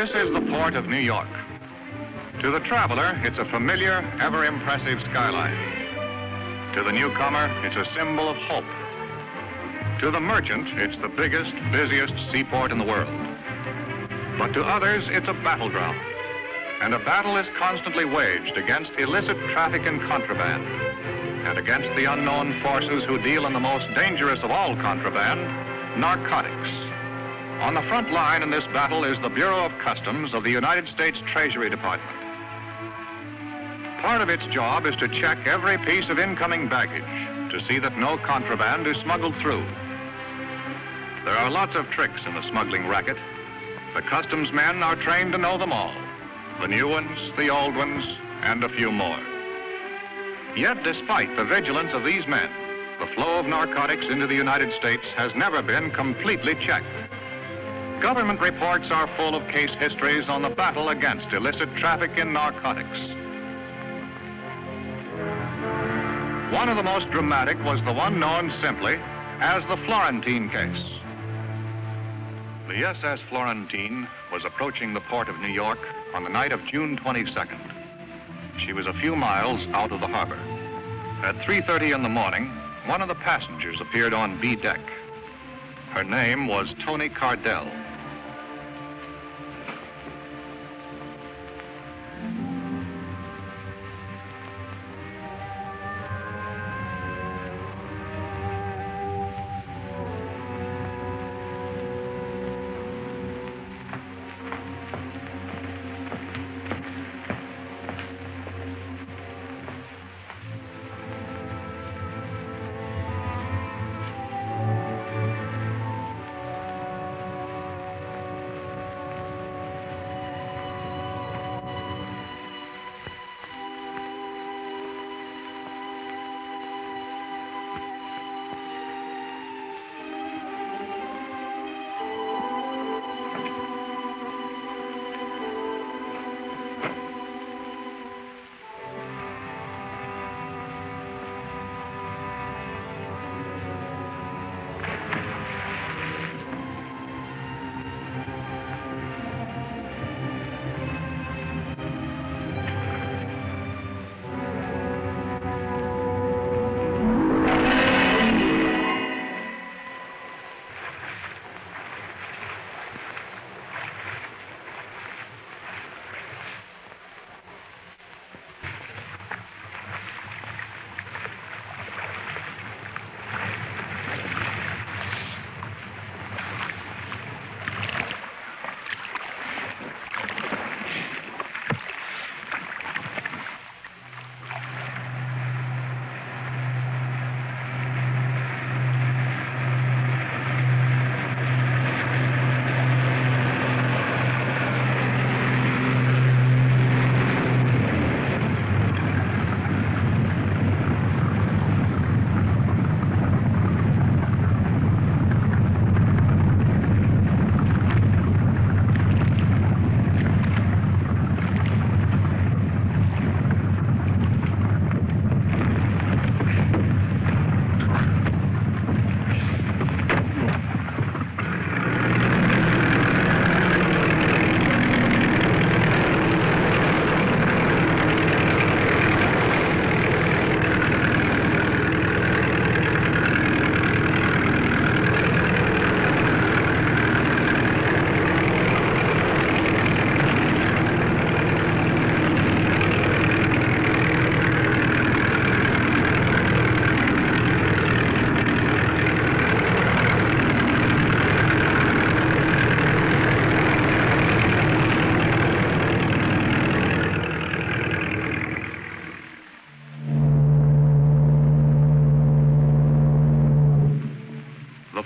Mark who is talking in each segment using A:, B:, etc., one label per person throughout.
A: This is the port of New York. To the traveler, it's a familiar, ever-impressive skyline. To the newcomer, it's a symbol of hope. To the merchant, it's the biggest, busiest seaport in the world. But to others, it's a battleground. And a battle is constantly waged against illicit traffic in contraband and against the unknown forces who deal in the most dangerous of all contraband, narcotics. On the front line in this battle is the Bureau of Customs of the United States Treasury Department. Part of its job is to check every piece of incoming baggage to see that no contraband is smuggled through. There are lots of tricks in the smuggling racket. The customs men are trained to know them all. The new ones, the old ones, and a few more. Yet despite the vigilance of these men, the flow of narcotics into the United States has never been completely checked. Government reports are full of case histories on the battle against illicit traffic in narcotics. One of the most dramatic was the one known simply as the Florentine case. The SS Florentine was approaching the port of New York on the night of June 22nd. She was a few miles out of the harbor. At 3:30 in the morning, one of the passengers appeared on B deck. Her name was Tony Cardell.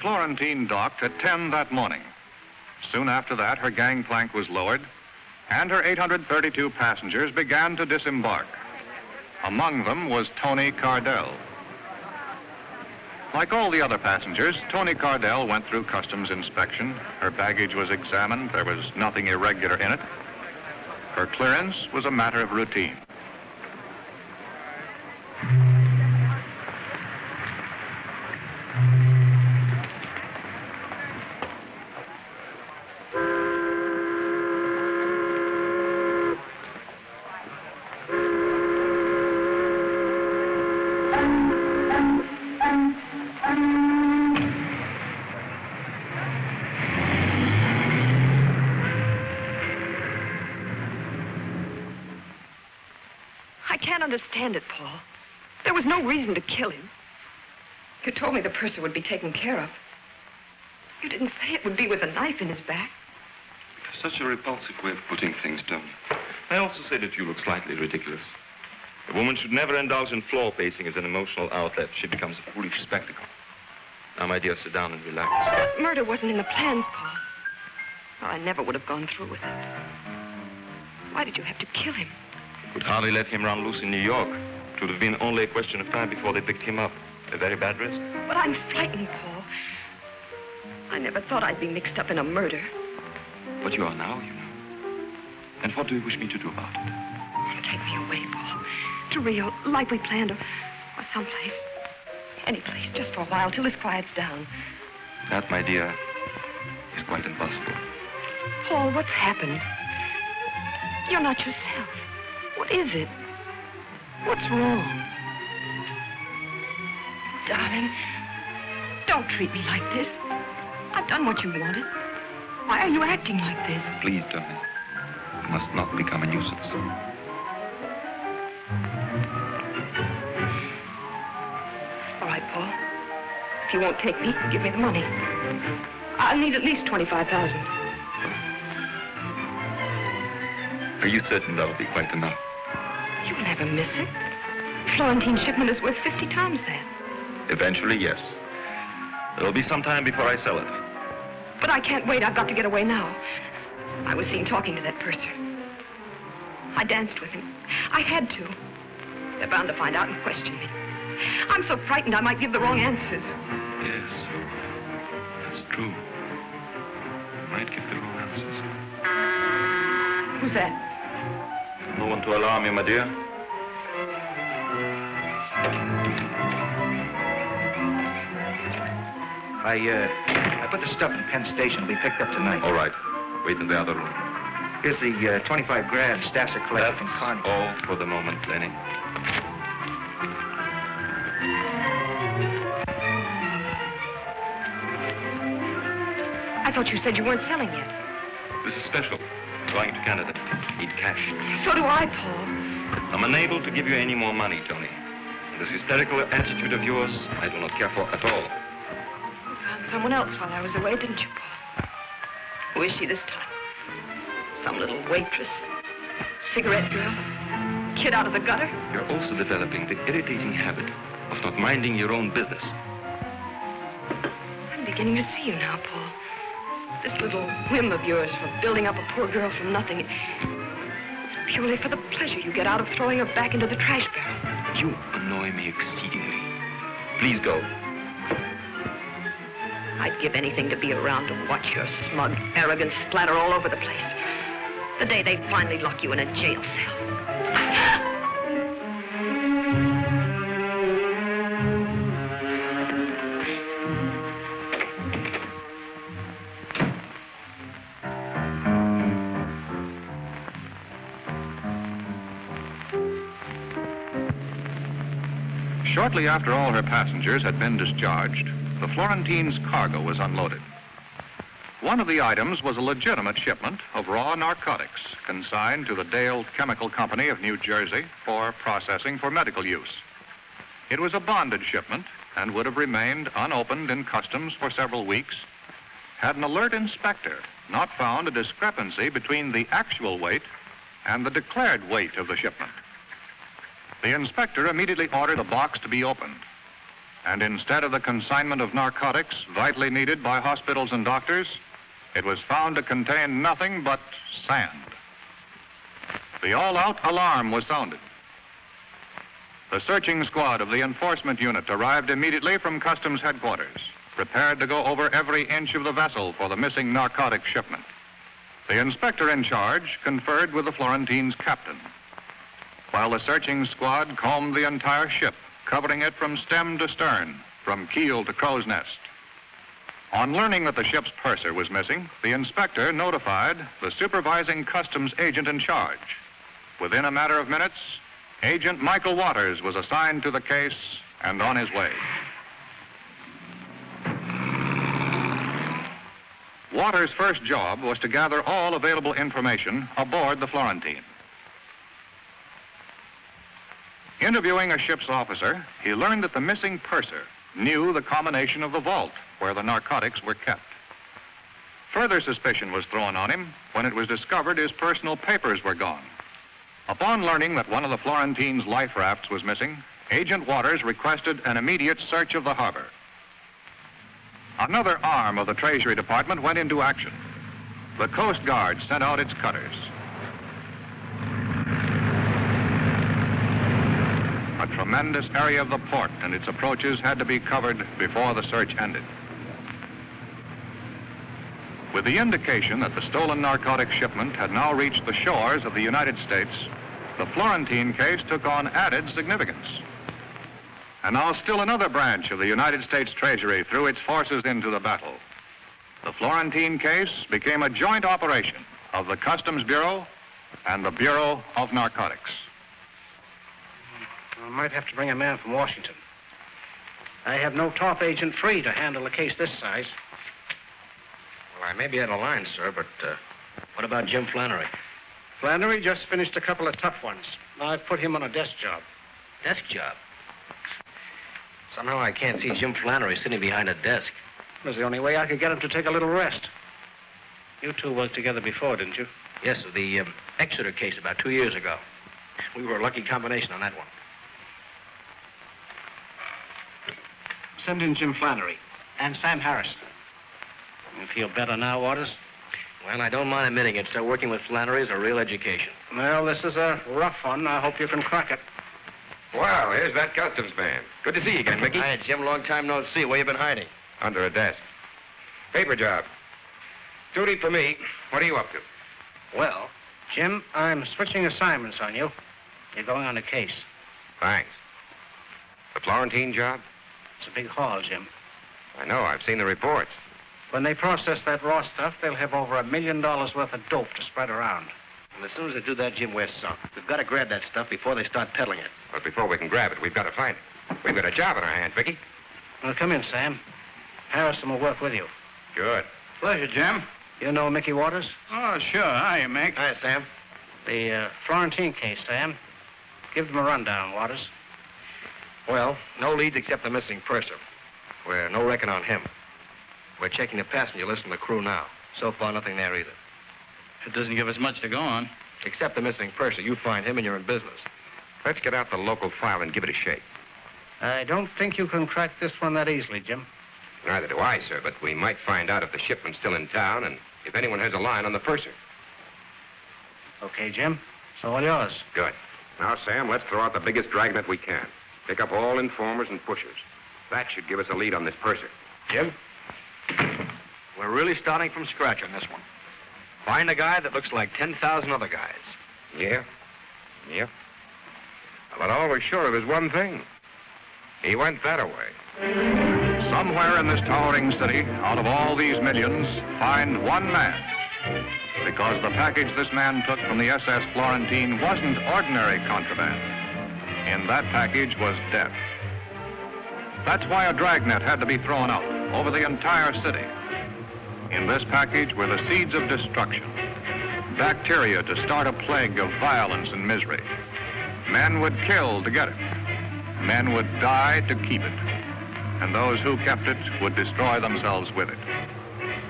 A: Florentine docked at 10 that morning. Soon after that, her gangplank was lowered, and her 832 passengers began to disembark. Among them was Tony Cardell. Like all the other passengers, Tony Cardell went through customs inspection. Her baggage was examined. There was nothing irregular in it. Her clearance was a matter of routine.
B: understand it, Paul. There was no reason to kill him. You told me the purser would be taken care of. You didn't say it would be with a knife in his back.
C: It's such a repulsive way of putting things, Tony. I also say that you look slightly ridiculous. A woman should never indulge in floor pacing as an emotional outlet. She becomes a foolish spectacle. Now, my dear, sit down and relax.
B: But murder wasn't in the plans, Paul. Or I never would have gone through with it. Why did you have to kill him?
C: You could hardly let him run loose in New York. It would have been only a question of time before they picked him up. A very bad risk.
B: But I'm frightened, Paul. I never thought I'd be mixed up in a murder.
C: But you are now, you know. And what do you wish me to do about it?
B: Take me away, Paul. To Rio, like we planned, or someplace. Any place, just for a while, till this quiets down.
C: That, my dear, is quite impossible.
B: Paul, what's happened? You're not yourself. What is it? What's wrong? Darling, don't treat me like this. I've done what you wanted. Why are you acting like this?
C: Please, Tony. You must not become a nuisance.
B: All right, Paul. If you won't take me, give me the money. I'll need at least $25,000.
C: Are you certain that'll be quite enough?
B: You'll never miss it. Florentine's shipment is worth 50 times that.
C: Eventually, yes. It'll be some time before I sell it.
B: But I can't wait. I've got to get away now. I was seen talking to that purser. I danced with him. I had to. They're bound to find out and question me. I'm so frightened I might give the wrong answers.
C: Yes, that's true. You might give the wrong answers.
B: Who's that?
C: No one to alarm you, my dear.
D: I put the stuff in Penn Station. It'll be picked up tonight.
C: All right. Wait in the other room.
D: Here's the 25 grand Stasser collected from Connie.
C: All for the moment, Lenny.
B: I thought you said you weren't selling yet.
C: This is special. Going to Canada. Need cash.
B: So do I, Paul.
C: I'm unable to give you any more money, Tony. And this hysterical attitude of yours, I do not care for at all.
B: You found someone else while I was away, didn't you, Paul? Who is she this time? Some little waitress? Cigarette girl? Kid out of the gutter?
C: You're also developing the irritating habit of not minding your own business.
B: I'm beginning to see you now, Paul. This little whim of yours for building up a poor girl from nothing, it's purely for the pleasure you get out of throwing her back into the trash barrel.
C: You annoy me exceedingly. Please go.
B: I'd give anything to be around to watch your smug arrogance splatter all over the place. The day they finally lock you in a jail cell.
A: Shortly after all her passengers had been discharged, the Florentine's cargo was unloaded. One of the items was a legitimate shipment of raw narcotics consigned to the Dale Chemical Company of New Jersey for processing for medical use. It was a bonded shipment and would have remained unopened in customs for several weeks had an alert inspector not found a discrepancy between the actual weight and the declared weight of the shipment. The inspector immediately ordered the box to be opened. And instead of the consignment of narcotics vitally needed by hospitals and doctors, it was found to contain nothing but sand. The all-out alarm was sounded. The searching squad of the enforcement unit arrived immediately from customs headquarters, prepared to go over every inch of the vessel for the missing narcotic shipment. The inspector in charge conferred with the Florentine's captain, while the searching squad combed the entire ship, covering it from stem to stern, from keel to crow's nest. On learning that the ship's purser was missing, the inspector notified the supervising customs agent in charge. Within a matter of minutes, Agent Michael Waters was assigned to the case and on his way. Waters' first job was to gather all available information aboard the Florentine. Interviewing a ship's officer, he learned that the missing purser knew the combination of the vault where the narcotics were kept. Further suspicion was thrown on him when it was discovered his personal papers were gone. Upon learning that one of the Florentine's life rafts was missing, Agent Waters requested an immediate search of the harbor. Another arm of the Treasury Department went into action. The Coast Guard sent out its cutters. A tremendous area of the port and its approaches had to be covered before the search ended. With the indication that the stolen narcotic shipment had now reached the shores of the United States, the Florentine case took on added significance. And now still another branch of the United States Treasury threw its forces into the battle. The Florentine case became a joint operation of the Customs Bureau and the Bureau of Narcotics.
E: I might have to bring a man from Washington. I have no top agent free to handle a case this size.
F: Well, I may be out of line, sir, but what about Jim Flannery?
E: Flannery just finished a couple of tough ones. I've put him on a desk job.
F: Desk job? Somehow I can't see Jim Flannery sitting behind a desk.
E: It was the only way I could get him to take a little rest. You two worked together before, didn't you?
F: Yes, the Exeter case about 2 years ago. We were a lucky combination on that one.
E: Send in Jim Flannery and Sam Harrison. You feel better now, Waters?
F: Well, I don't mind admitting it, sir. Working with Flannery is a real education.
E: Well, this is a rough one. I hope you can crack it.
C: Well, here's that customs man. Good to see you again, Mickey.
F: Hi, Jim. Long time no see. Where you been hiding?
C: Under a desk. Paper job. Too deep for me. What are you up to?
E: Well, Jim, I'm switching assignments on you. You're going on a case.
C: Thanks. The Florentine job?
E: It's a big haul, Jim.
C: I know. I've seen the reports.
E: When they process that raw stuff, they'll have over $1 million worth of dope to spread around.
F: And as soon as they do that, Jim, we're sunk. We've got to grab that stuff before they start peddling it.
C: But before we can grab it, we've got to find it. We've got a job in our hands, Vicky.
E: Well, come in, Sam. Harrison will work with you.
C: Good.
D: Pleasure, Jim.
E: You know Mickey Waters?
D: Oh, sure. Hi, Mick.
F: Hi, Sam.
E: The Florentine case, Sam. Give them a rundown, Waters.
F: Well, no leads except the missing purser. We're no reckon on him. We're checking the passenger list and the crew now. So far, nothing there either.
D: It doesn't give us much to go on.
F: Except the missing purser. You find him and you're in business.
C: Let's get out the local file and give it a shake.
E: I don't think you can crack this one that easily, Jim.
C: Neither do I, sir, but we might find out if the shipment's still in town and if anyone has a line on the purser.
E: Okay, Jim. It's all yours.
C: Good. Now, Sam, let's throw out the biggest dragnet we can. Pick up all informers and pushers. That should give us a lead on this purser.
F: Jim? We're really starting from scratch on this one. Find a guy that looks like 10,000 other guys.
C: Yeah? Yeah. But all we're sure of is one thing. He went that way.
A: Somewhere in this towering city, out of all these millions, find one man. Because the package this man took from the SS Florentine wasn't ordinary contraband. In that package was death. That's why a dragnet had to be thrown out over the entire city. In this package were the seeds of destruction, bacteria to start a plague of violence and misery. Men would kill to get it. Men would die to keep it. And those who kept it would destroy themselves with it.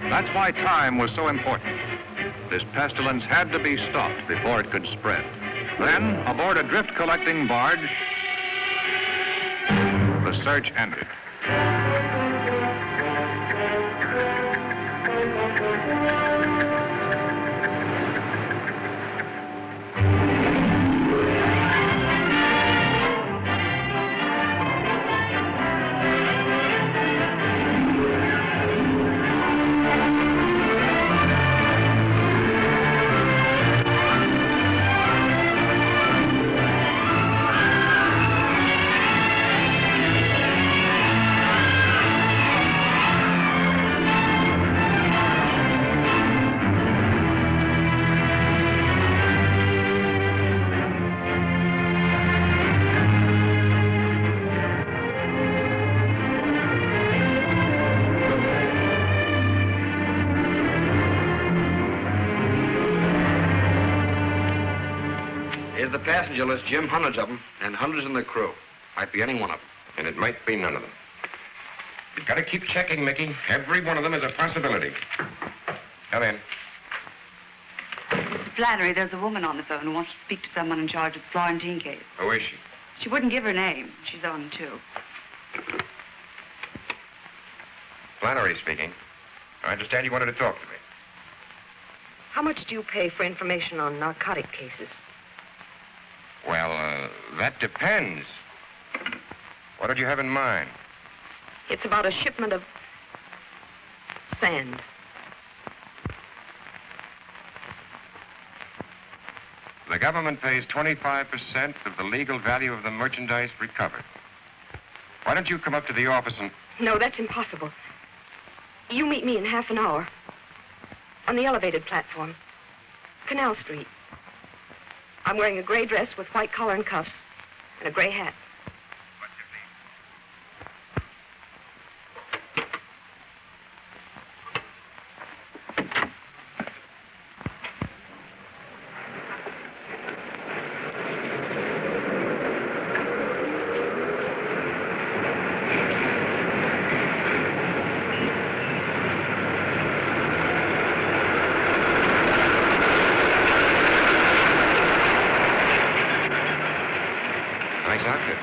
A: That's why time was so important. This pestilence had to be stopped before it could spread. Then, aboard a drift-collecting barge, the search ended.
F: Here's the passenger list, Jim. Hundreds of them, and hundreds in the crew. Might be any one of them.
G: And it might be none of them. You've got to keep checking, Mickey. Every one of them is a possibility. Come in.
H: Mr. Flannery, there's a woman on the phone who wants to speak to someone in charge of the Florentine case.
G: Who is she?
H: She wouldn't give her name. She's on, too.
G: Flannery speaking. I understand you wanted to talk to me.
B: How much do you pay for information on narcotic cases?
G: Well, that depends. What did you have in mind?
B: It's about a shipment of sand.
G: The government pays 25% of the legal value of the merchandise recovered. Why don't you come up to the office and...
B: No, that's impossible. You meet me in half an hour. On the elevated platform. Canal Street. I'm wearing a gray dress with white collar and cuffs. And a gray hat.
G: What's your name? Nice outfit.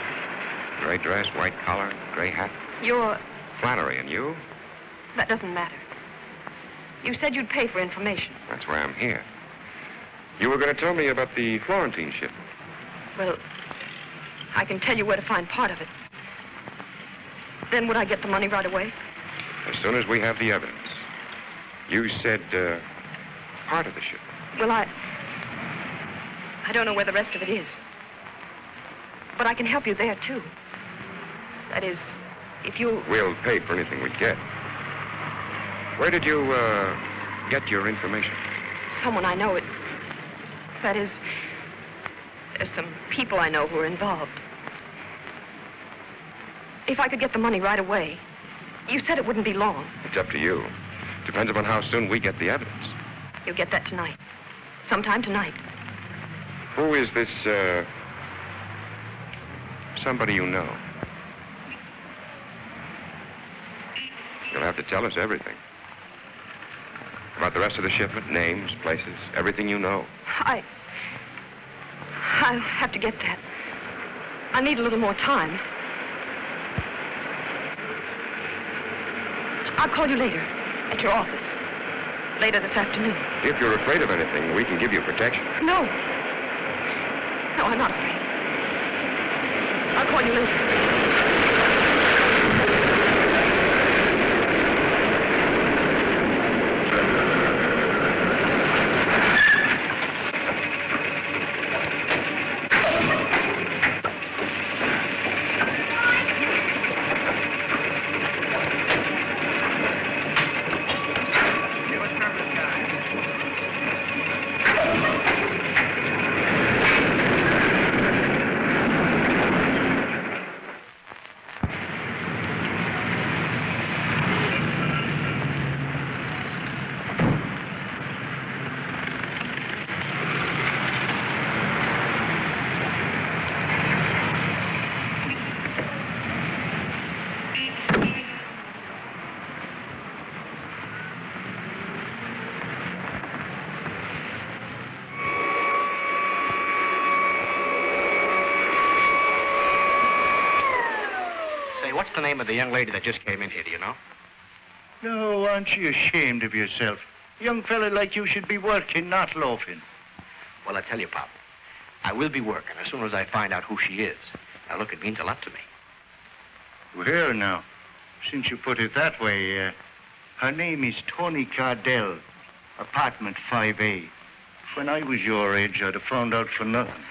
G: Gray dress, white collar, gray hat.
B: You're...
G: Flannery, and you?
B: That doesn't matter. You said you'd pay for information.
G: That's why I'm here. You were going to tell me about the Florentine shipment.
B: Well, I can tell you where to find part of it. Then would I get the money right away?
G: As soon as we have the evidence. You said, part of the shipment.
B: Well, I don't know where the rest of it is. But I can help you there, too. That is, if you...
G: We'll pay for anything we get. Where did you, get your information?
B: Someone I know. That is, there's some people I know who are involved. If I could get the money right away, you said it wouldn't be long.
G: It's up to you. Depends upon how soon we get the evidence.
B: You'll get that tonight. Sometime tonight.
G: Who is this, somebody you know? You'll have to tell us everything. About the rest of the shipment, names, places, everything you know.
B: I'll have to get that. I need a little more time. I'll call you later at your office. Later this afternoon.
G: If you're afraid of anything, we can give you protection.
B: No. No, I'm not afraid. I'll call you later.
D: What's the name of the young lady that just came in here, do you know?
E: No, aren't you ashamed of yourself? A young fella like you should be working, not loafing.
D: Well, I tell you, Pop, I will be working as soon as I find out who she is. Now, look, it means a lot to me.
E: Well, now, since you put it that way, her name is Tony Cardell, apartment 5A. When I was your age, I'd have found out for nothing.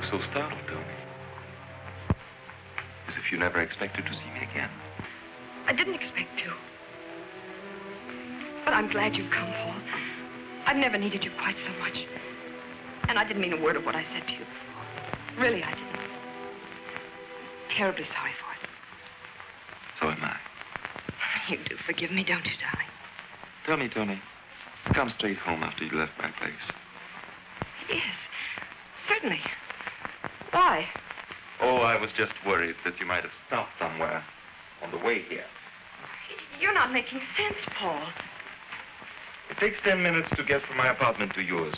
C: so startled, Tony. As if you never expected to see me again.
B: I didn't expect to. But I'm glad you've come, Paul. I've never needed you quite so much. And I didn't mean a word of what I said to you before. Really, I didn't. Terribly sorry for it.
C: So am I.
B: You do forgive me, don't you, darling?
C: Tell me, Tony, come straight home after you left my place.
B: Yes, certainly. Why?
C: Oh, I was just worried that you might have stopped somewhere on the way here.
B: You're not making sense, Paul.
C: It takes 10 minutes to get from my apartment to yours.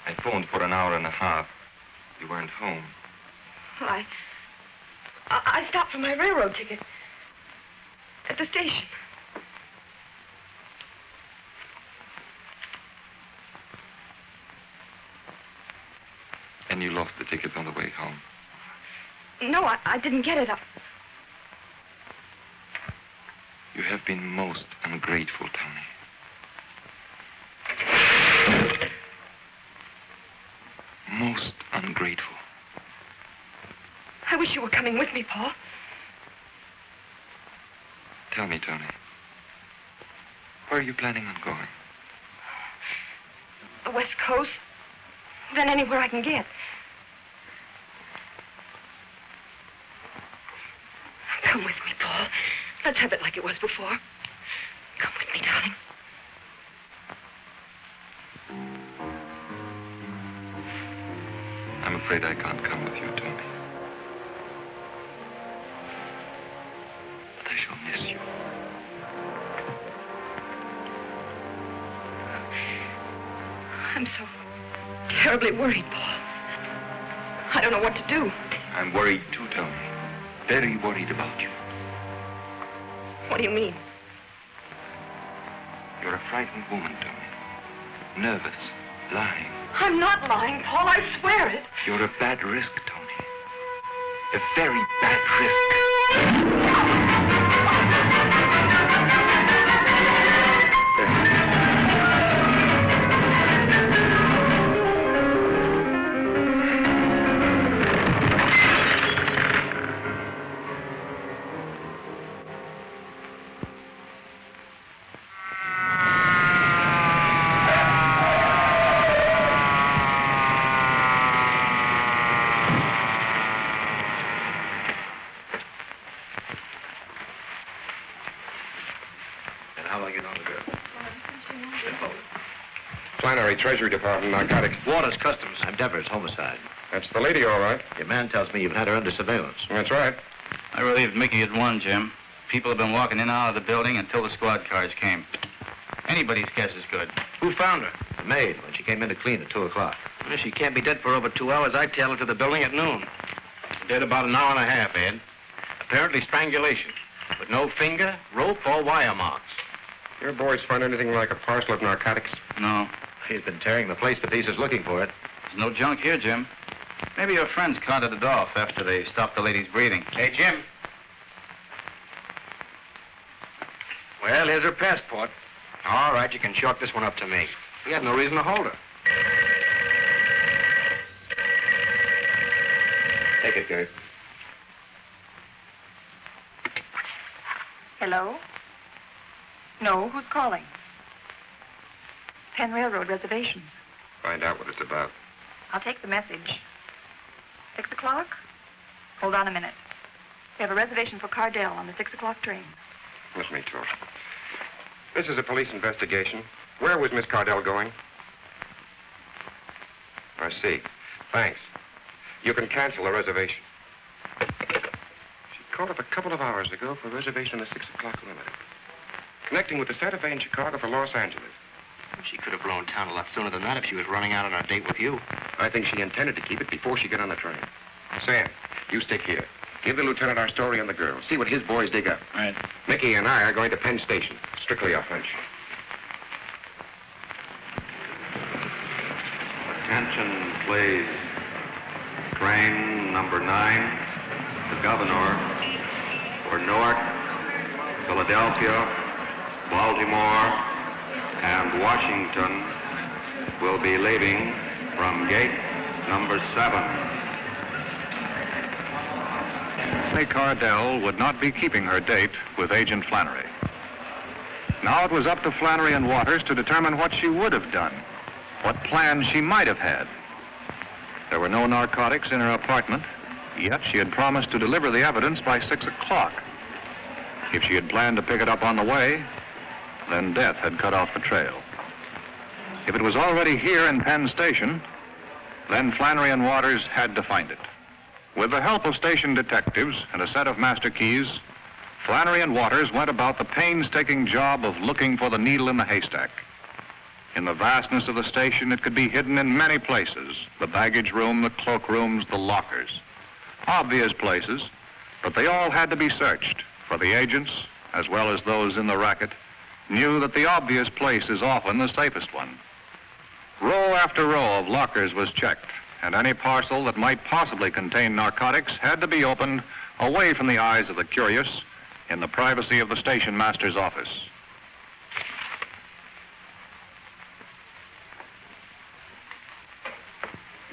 C: I phoned for an hour and a half. You weren't home.
B: Well, I stopped for my railroad ticket at the station.
C: And you lost the ticket on the way home.
B: No, I didn't get it.
C: You have been most ungrateful, Tony. Most ungrateful.
B: I wish you were coming with me, Paul.
C: Tell me, Tony, where are you planning on going?
B: The West Coast. Then anywhere I can get. Come with me, Paul. Let's have it like it was before. Come with me, darling.
C: I'm afraid I can't come with you, Tony. But I shall miss you.
B: I'm so terribly worried, Paul. I don't know what to do.
C: I'm worried too, Tony. Very worried about you.
B: What do you mean?
C: You're a frightened woman, Tony. Nervous, lying.
B: I'm not lying, Paul. I swear it.
C: You're a bad risk, Tony. A very bad risk.
G: Treasury Department, narcotics.
D: Waters Customs. I'm Devers, homicide.
G: That's the lady, all right.
D: Your man tells me you've had her under surveillance.
G: That's right.
I: I relieved Mickey at 1, Jim. People have been walking in and out of the building until the squad cars came. Anybody's guess is good.
D: Who found her? The maid, when she came in to clean at 2 o'clock. Well, she can't be dead for over 2 hours. I tailed her to the building at noon. Dead about an hour and a half, Ed. Apparently strangulation. With no finger, rope, or wire marks.
G: Your boys find anything like a parcel of narcotics?
I: No.
D: He's been tearing the place to pieces looking for it.
I: There's no junk here, Jim. Maybe your friends carted it off after they stopped the lady's breathing.
D: Hey, Jim. Well, here's her passport. All right, you can chalk this one up to me. We had no reason to hold her. Take it, Gert.
H: Hello? No, who's calling? Penn Railroad reservations.
G: Find out what it's about.
H: I'll take the message. 6 o'clock? Hold on a minute. We have a reservation for Cardell on the 6 o'clock train.
G: Let me talk. This is a police investigation. Where was Miss Cardell going? I see. Thanks. You can cancel the reservation. She called up a couple of hours ago for a reservation on the 6 o'clock limit. Connecting with the Santa Fe in Chicago for Los Angeles.
D: She could have blown town a lot sooner than that if she was running out on her date with you.
G: I think she intended to keep it before she got on the train. Sam, you stick here. Give the lieutenant our story on the girl. See what his boys dig up.
I: All right.
G: Mickey and I are going to Penn Station. Strictly off hunch.
C: Attention, please. Train number 9, the Governor, for Newark, Philadelphia, Baltimore, and Washington will be leaving from gate
A: Number 7. May Cardell would not be keeping her date with Agent Flannery. Now it was up to Flannery and Waters to determine what she would have done, what plans she might have had. There were no narcotics in her apartment, yet she had promised to deliver the evidence by 6 o'clock. If she had planned to pick it up on the way, then death had cut off the trail. If it was already here in Penn Station, then Flannery and Waters had to find it. With the help of station detectives and a set of master keys, Flannery and Waters went about the painstaking job of looking for the needle in the haystack. In the vastness of the station, it could be hidden in many places: the baggage room, the cloakrooms, the lockers. Obvious places, but they all had to be searched, for the agents, as well as those in the racket, knew that the obvious place is often the safest one. Row after row of lockers was checked, and any parcel that might possibly contain narcotics had to be opened away from the eyes of the curious in the privacy of the station master's office.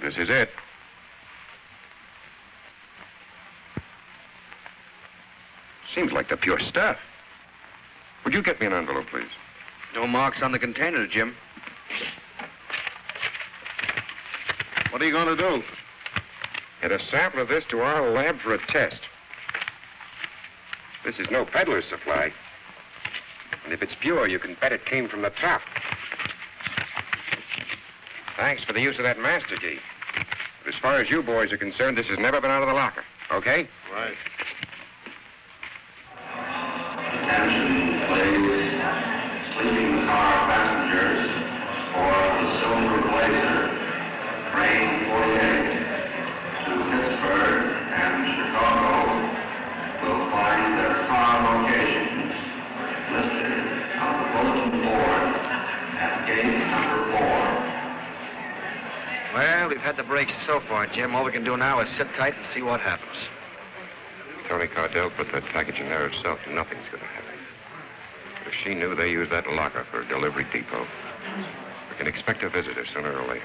G: This is it. Seems like the pure stuff. Would you get me an envelope, please?
D: No marks on the container, Jim. What are you going to do?
G: Get a sample of this to our lab for a test. This is no peddler's supply. And if it's pure, you can bet it came from the top. Thanks for the use of that master key. But as far as you boys are concerned, this has never been out of the locker. Okay?
D: Right.
J: Attention, please. Sleeping car passengers for the Silver Blazer, train 48 to Pittsburgh and Chicago will find their car locations listed on the bulletin board at gate number 4.
D: Well, we've had the breaks so far, Jim. All we can do now is sit tight and see what happens.
G: Tony Cardell put that package in there herself. Nothing's going to happen. But if she knew they used that locker for a delivery depot, we can expect a visitor sooner or later.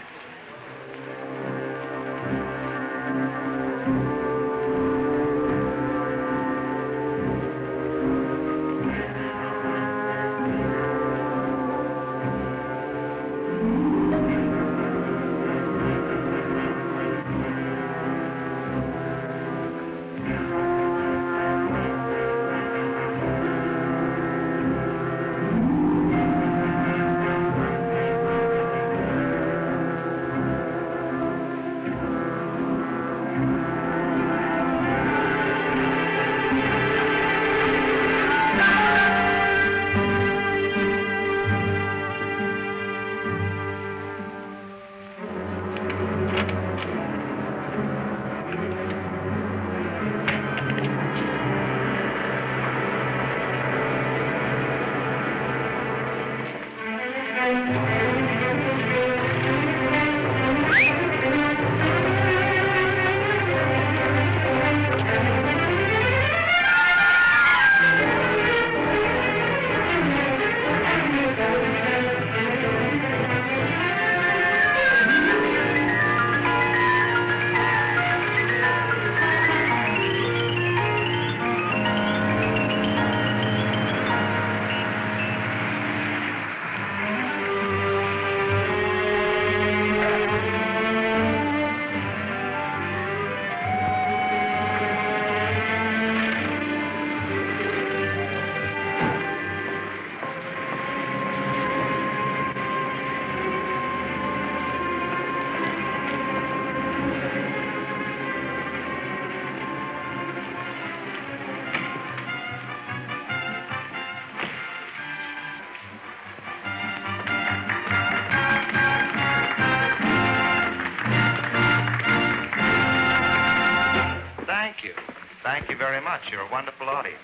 D: Thank you very much. You're a wonderful audience.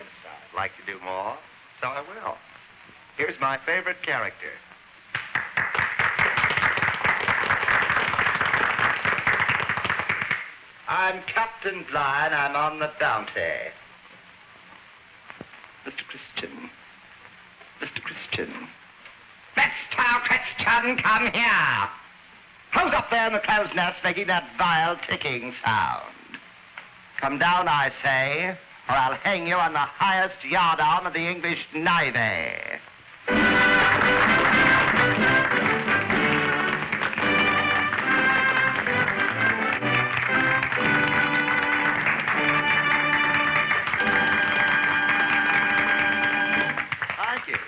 D: I'd like to do more, so I will. Here's my favorite character. I'm Captain Bligh, and I'm on the bounty. Mr. Christian. Mr. Christian. Mr. Christian, come here.
K: Who's up there in the crow's nest making that vile ticking sound? Come down, I say, or I'll hang you on the highest yardarm of the English Navy.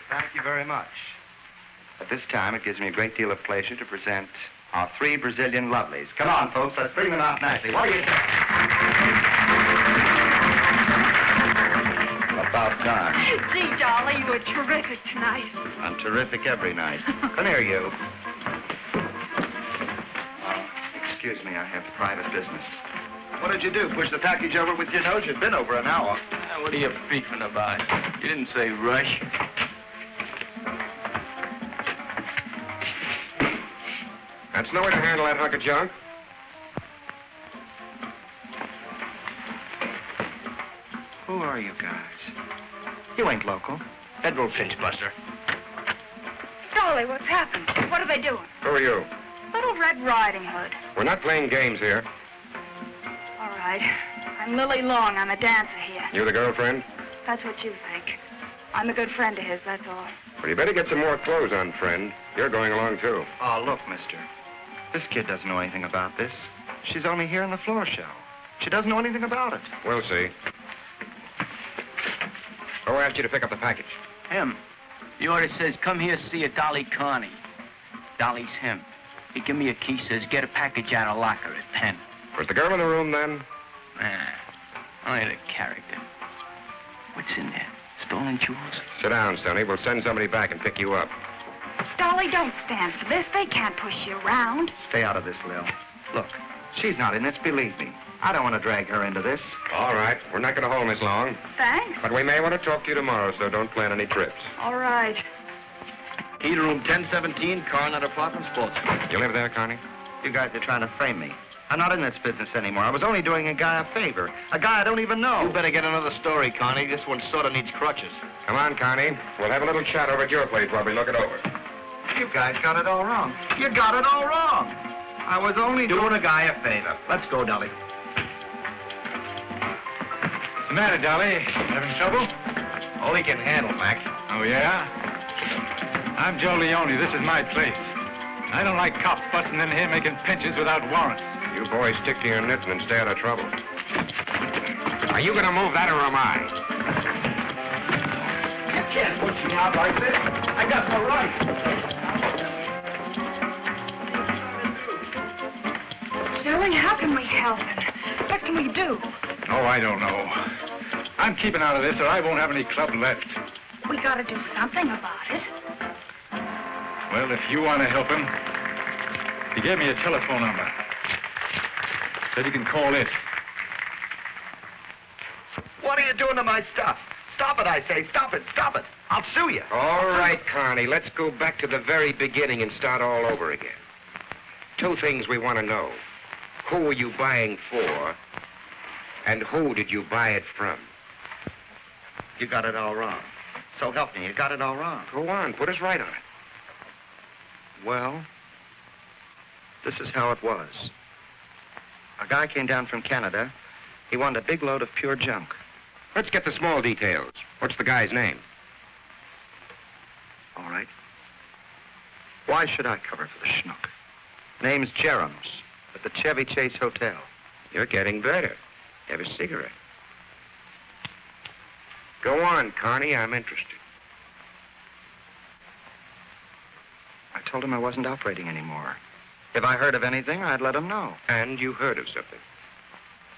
K: Thank you very much. At this time, it gives me a great deal of pleasure to present our 3 Brazilian lovelies. Come on, folks, let's bring them out nicely. What do you think? About time.
B: Gee, Dolly, you were terrific tonight.
K: I'm terrific every night. Come here, you. Excuse me, I have private business. What did you do? Push the package over with your nose? You've been over an hour.
I: What are you beefing about? You didn't say rush.
G: That's no way to handle that hunk of junk.
K: Who are you guys? You ain't local.
F: Federal cinch buster.
H: Dolly, what's happened? What are they doing?
G: Who are you?
H: Little Red Riding Hood.
G: We're not playing games here.
H: All right. I'm Lily Long. I'm a dancer here.
G: You the girlfriend?
H: That's what you think. I'm a good friend of his, that's all.
G: Well, you better get some more clothes on, friend. You're going along, too.
K: Oh, look, mister. This kid doesn't know anything about this. She's only here in the floor show. She doesn't know anything about it.
G: We'll see. Who asked you to pick up the package?
L: Him. The order says, come here, see a Dolly Carney. Dolly's him. He give me a key, says, get a package out of locker at 10.
G: Was the girl in the room then?
L: Nah, only the character. What's in there? Stolen jewels?
G: Sit down, Sonny. We'll send somebody back and pick you up.
H: Dolly, don't stand for this. They can't push you around.
K: Stay out of this, Lil. Look, she's not in this, believe me. I don't want to drag her into this.
G: All right. We're not going to hold Miss Long.
H: Thanks.
G: But we may want to talk to you tomorrow, so don't plan any trips.
H: All right.
F: Key to room 1017, Coronet Apartments, Baltimore.
G: You live there, Connie?
K: You guys are trying to frame me. I'm not in this business anymore. I was only doing a guy a favor. A guy I don't even know.
F: You better get another story, Connie. This one sort of needs crutches.
G: Come on, Connie. We'll have a little chat over at your place while we look it over.
K: You guys got it all wrong. You got it all wrong. I was only
F: Doing a guy a favor. Let's go, Dolly.
M: What's the matter, Dolly? Having trouble?
F: All he can handle, Mac.
M: Oh, yeah? I'm Joe Leone. This is my place. I don't like cops busting in here making pinches without warrants.
G: You boys stick to your knitting and stay out of trouble. Are you going to move that or am I?
K: You can't push me out like this. I got no right.
H: Joey, how can we help him? What can we do?
M: Oh, I don't know. I'm keeping out of this or I won't have any club left.
H: We gotta do something about it.
M: Well, if you want to help him, he gave me a telephone number. Said you can call it.
K: What are you doing to my stuff? Stop it, I say. Stop it. Stop it. I'll sue you.
G: All right, Connie. Let's go back to the very beginning and start all over again. 2 things we want to know. Who were you buying for? And who did you buy it from?
K: You got it all wrong. So help me, you got it all wrong.
G: Go on. Put us right on it.
K: Well, this is how it was. A guy came down from Canada. He wanted a big load of pure junk.
G: Let's get the small details. What's the guy's name?
K: All right. Why should I cover for the schnook? Name's Jerems, at the Chevy Chase Hotel.
G: You're getting better. Have a cigarette. Go on, Connie. I'm interested.
K: I told him I wasn't operating anymore. If I heard of anything, I'd let him know.
G: And you heard of something.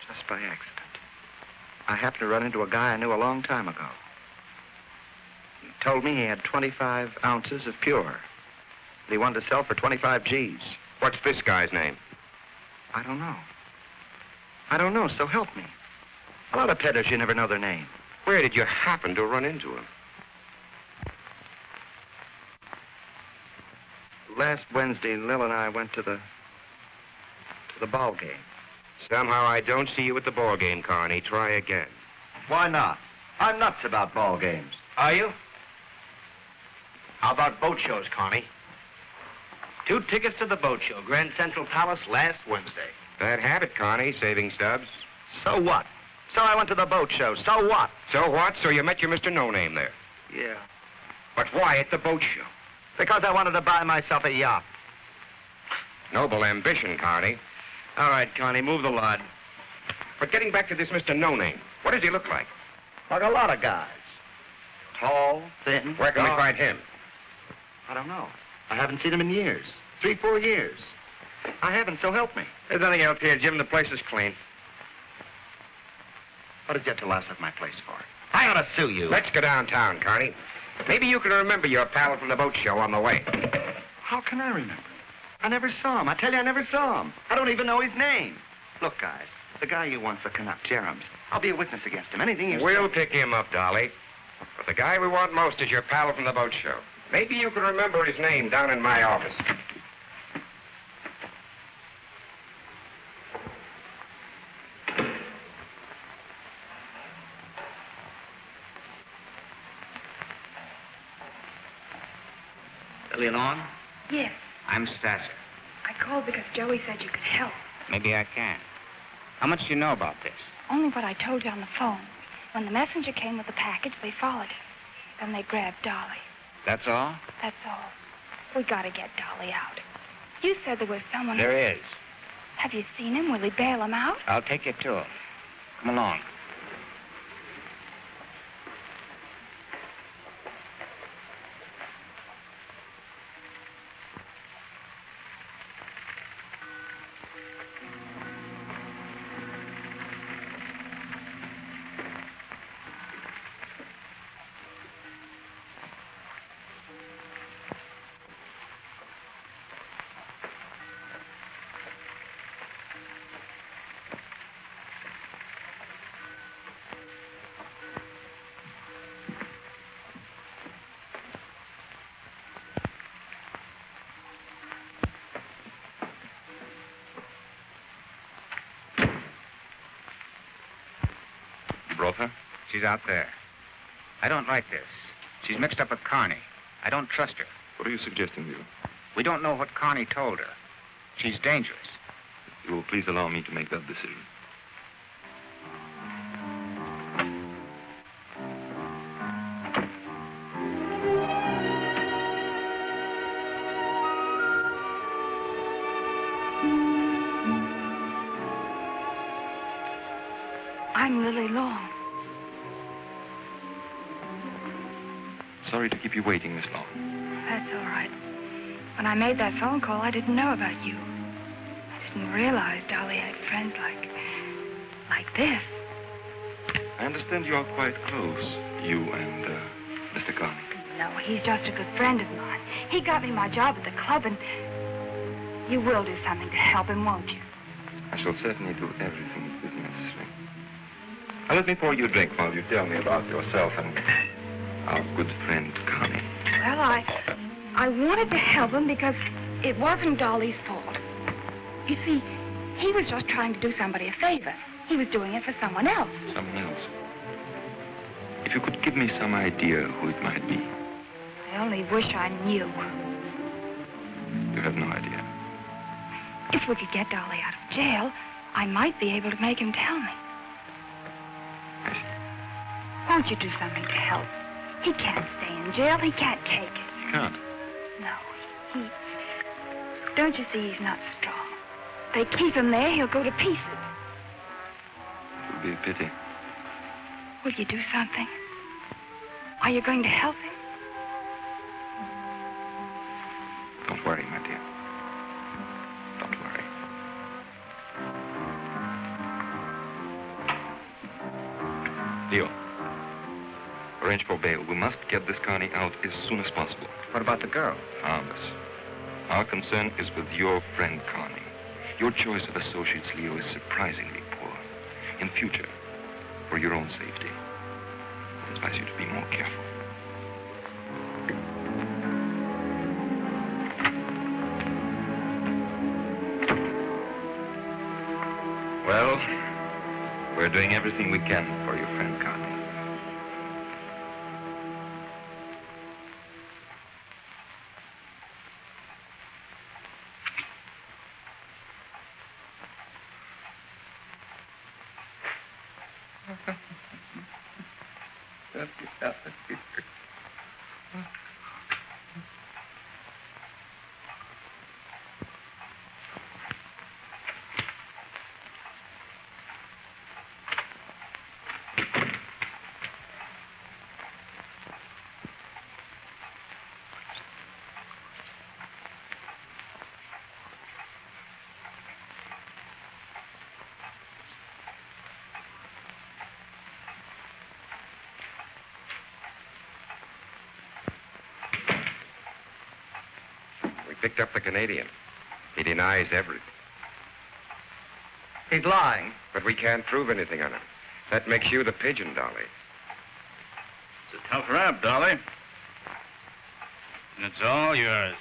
K: Just by accident. I happened to run into a guy I knew a long time ago. He told me he had 25 ounces of pure that he wanted to sell for 25 G's.
G: What's this guy's name?
K: I don't know. I don't know, so help me. A lot of peddlers, you never know their name.
G: Where did you happen to run into him?
K: Last Wednesday, Lil and I went to the ball game.
G: Somehow I don't see you at the ball game, Connie. Try again.
K: Why not? I'm nuts about ball games.
F: Are you? How about boat shows, Connie?
D: 2 tickets to the boat show, Grand Central Palace, last Wednesday.
G: Bad habit, Connie, saving stubs.
K: So what? So I went to the boat show. So what?
G: So what? So you met your Mr. No-Name there.
K: Yeah.
G: But why at the boat show?
K: Because I wanted to buy myself a yacht.
G: Noble ambition, Connie.
D: All right, Connie, move the lot.
G: But getting back to this Mr. No-Name, what does he look like?
K: Like a lot of guys. Tall, thin.
G: Where can we
K: dark.
G: find him?
K: I don't know. I haven't seen him in years. 3, 4 years. I haven't, so help me.
D: There's nothing else here, Jim. The place is clean.
K: What did you have to laugh at my place for? I ought to sue you.
G: Let's go downtown, Connie. Maybe you can remember your pal from the boat show on the way.
K: How can I remember? I never saw him. I tell you, I never saw him. I don't even know his name. Look, guys, the guy you want for Canuck, Jerem's, I'll be a witness against him. Anything you
G: We'll
K: say.
G: pick him up, Dolly. But the guy we want most is your pal from the boat show. Maybe you can remember his name down in my office.
I: Lily Long?
H: Yes.
I: I'm Stasser.
H: I called because Joey said you could help.
I: Maybe I can. How much do you know about this?
H: Only what I told you on the phone. When the messenger came with the package, they followed it. Then they grabbed Dolly.
I: That's all?
H: That's all. We gotta get Dolly out. You said there was someone...
I: There is.
H: Have you seen him? Will he bail him out?
I: I'll take you to him. Come along.
C: Brought her?
I: She's out there. I don't like this. She's mixed up with Carney. I don't trust her.
C: What are you suggesting, Yul?
I: We don't know what Carney told her. She's dangerous.
C: You will please allow me to make that decision.
H: I'm Lily Long.
C: Sorry to keep you waiting this long.
H: That's all right. When I made that phone call, I didn't know about you. I didn't realize Dolly had friends like this.
C: I understand you are quite close, you and Mr. Carney.
H: No, he's just a good friend of mine. He got me my job at the club, and you will do something to help him, won't you?
C: I shall certainly do everything that is necessary. Now, let me pour you a drink while you tell me about yourself and our good friend, Connie.
H: Well, I wanted to help him because it wasn't Dolly's fault. You see, he was just trying to do somebody a favor. He was doing it for someone else.
C: Someone else. If you could give me some idea who it might be.
H: I only wish I knew.
C: You have no idea.
H: If we could get Dolly out of jail, I might be able to make him tell me.
C: I see.
H: Won't you do something to help? He can't stay in jail. He can't take it.
C: You can't.
H: No, he... Don't you see he's not strong? They keep him there, he'll go to pieces.
C: It would be a pity.
H: Will you do something? Are you going to help him?
C: Don't worry, my dear. Don't worry. Leo, arrange for bail. We must get this Carney out as soon as possible.
I: What about the girl?
C: Harmless. Our concern is with your friend Carney. Your choice of associates, Leo, is surprisingly poor. In future, for your own safety, I advise you to be more careful. Well, we're doing everything we can for your friend Carney.
G: Picked up the Canadian. He denies everything.
N: He's lying.
G: But we can't prove anything on him. That makes you the pigeon, Dolly.
I: It's a tough rap, Dolly. And it's all yours.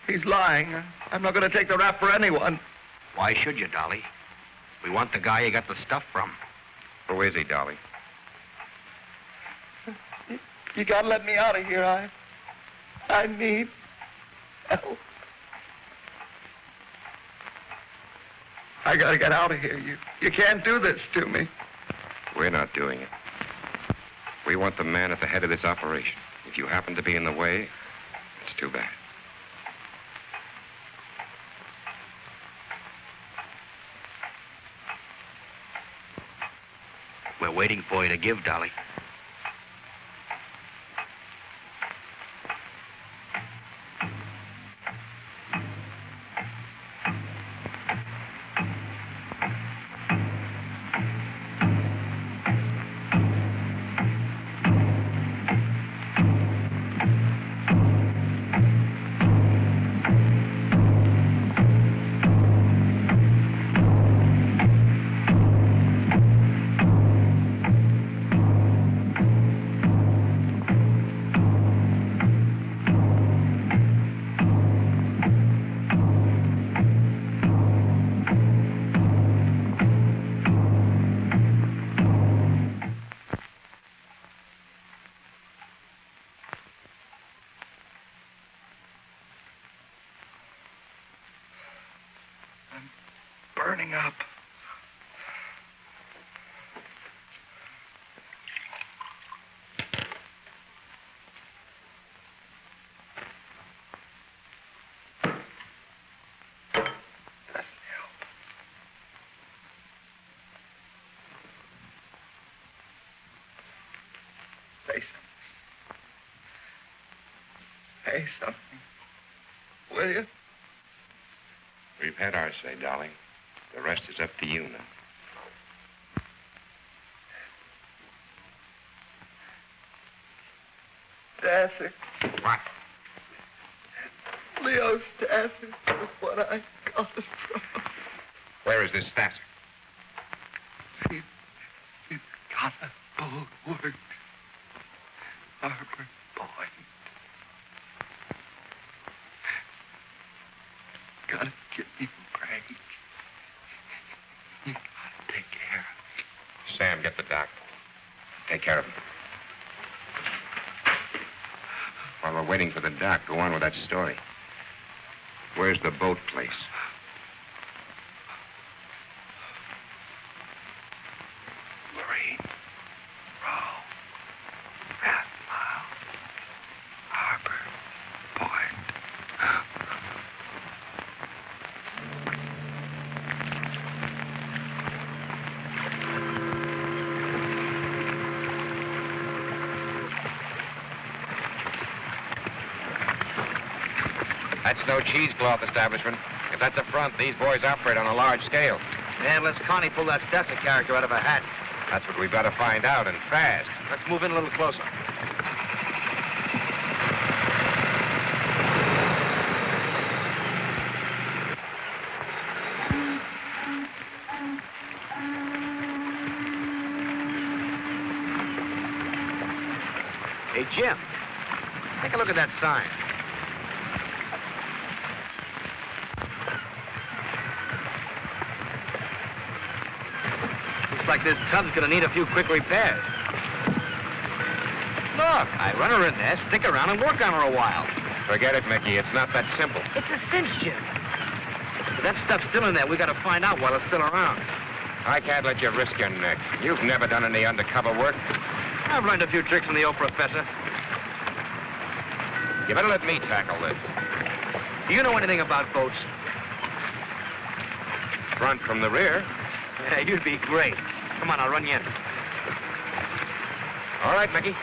N: He's lying. I'm not going to take the rap for anyone.
D: Why should you, Dolly? We want the guy you got the stuff from.
G: Who is he, Dolly?
N: You got to let me out of here. I need help. I got to get out of here. You can't do this to me.
G: We're not doing it. We want the man at the head of this operation. If you happen to be in the way, it's too bad.
D: We're waiting for you to give, Dolly.
N: Burning up. Doesn't help. Say something. Say something. Will you?
G: We've had our say, darling. The rest is up to you now.
N: Stassi.
G: What?
N: Leo Stassi is what I got it from.
G: Where is this Stassi?
N: He's got a bulwark. Harbor Point. Gotta get me Brady. You gotta take care of him.
G: Sam, get the doc. Take care of him. While we're waiting for the doc, go on with that story. Where's the boat place?
N: Marine Row. Half Mile. Harbor Point.
G: That's no cheesecloth establishment. If that's a front, these boys operate on a large scale.
D: Yeah, unless Connie pulled that Stassi character out of a hat.
G: That's what we've got to find out, and fast.
D: Let's move in a little closer. Hey, Jim, take a look at that sign. Looks like this tub's gonna need a few quick repairs. Look, I run her in there, stick around, and work on her a while.
G: Forget it, Mickey. It's not that simple.
D: It's a cinch, Jim. If that stuff's still in there, we gotta find out while it's still around.
G: I can't let you risk your neck. You've never done any undercover work.
D: I've learned a few tricks from the old professor.
G: You better let me tackle this.
D: Do you know anything about boats?
G: Front from the rear.
D: Yeah, you'd be great. Come on, I'll run you in.
G: All right, Mickey.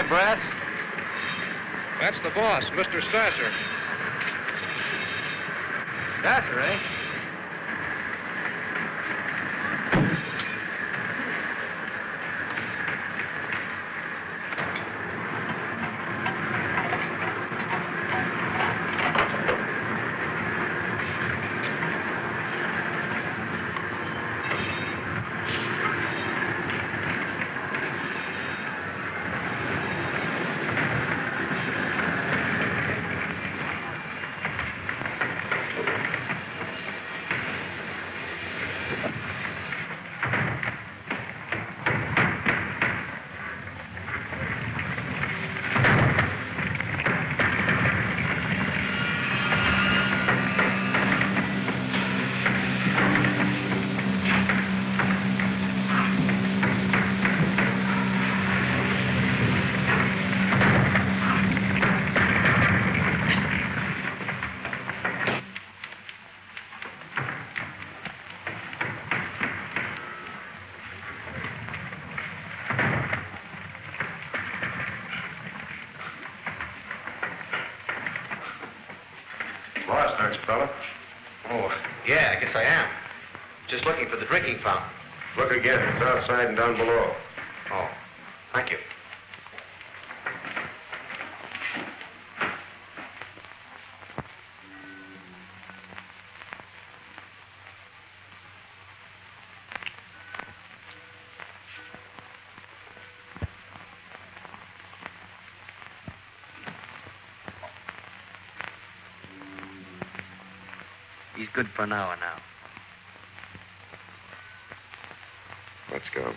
D: Brass?
F: That's the boss, Mr. Sasser.
D: Sasser, eh?
G: Lost, aren't you, fella?
D: Oh, yeah, I guess I am. Just looking for the drinking fountain.
G: Look again. It's outside and down below.
D: Oh, thank you. He's good for an hour now.
G: Let's go.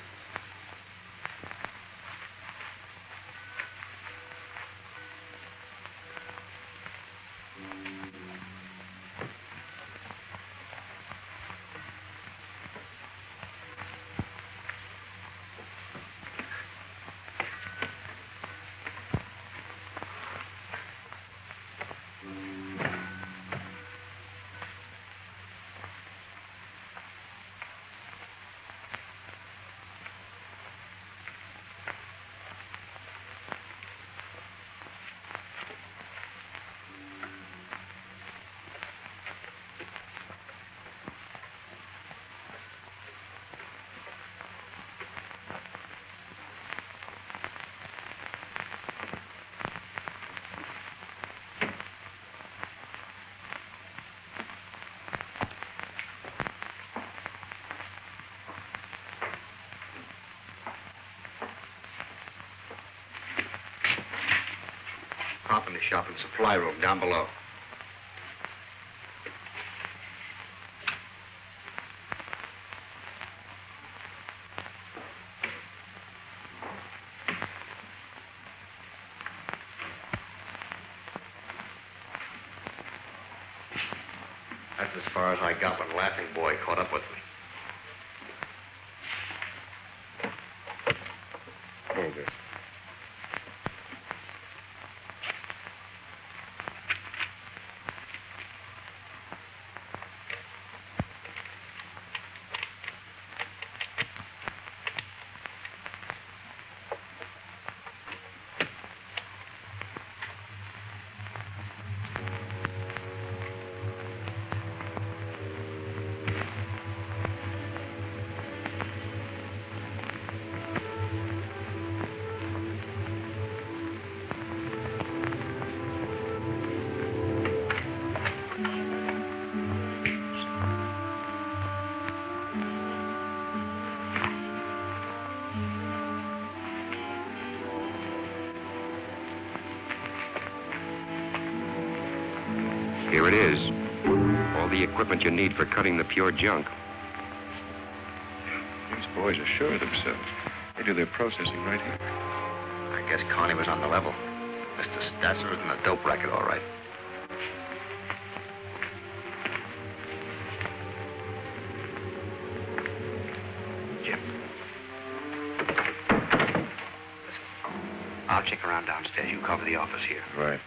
D: Hop in the shop and supply room down below. That's as far as I got when Laughing Boy caught up with me.
C: Hold this.
O: Here it is. All the equipment you need for cutting the pure junk.
C: These boys are sure of themselves. They do their processing right here.
D: I guess Connie was on the level. Mr. Stasser is in the dope racket, all right. Jim. I'll check around downstairs. You cover the office here.
C: Right.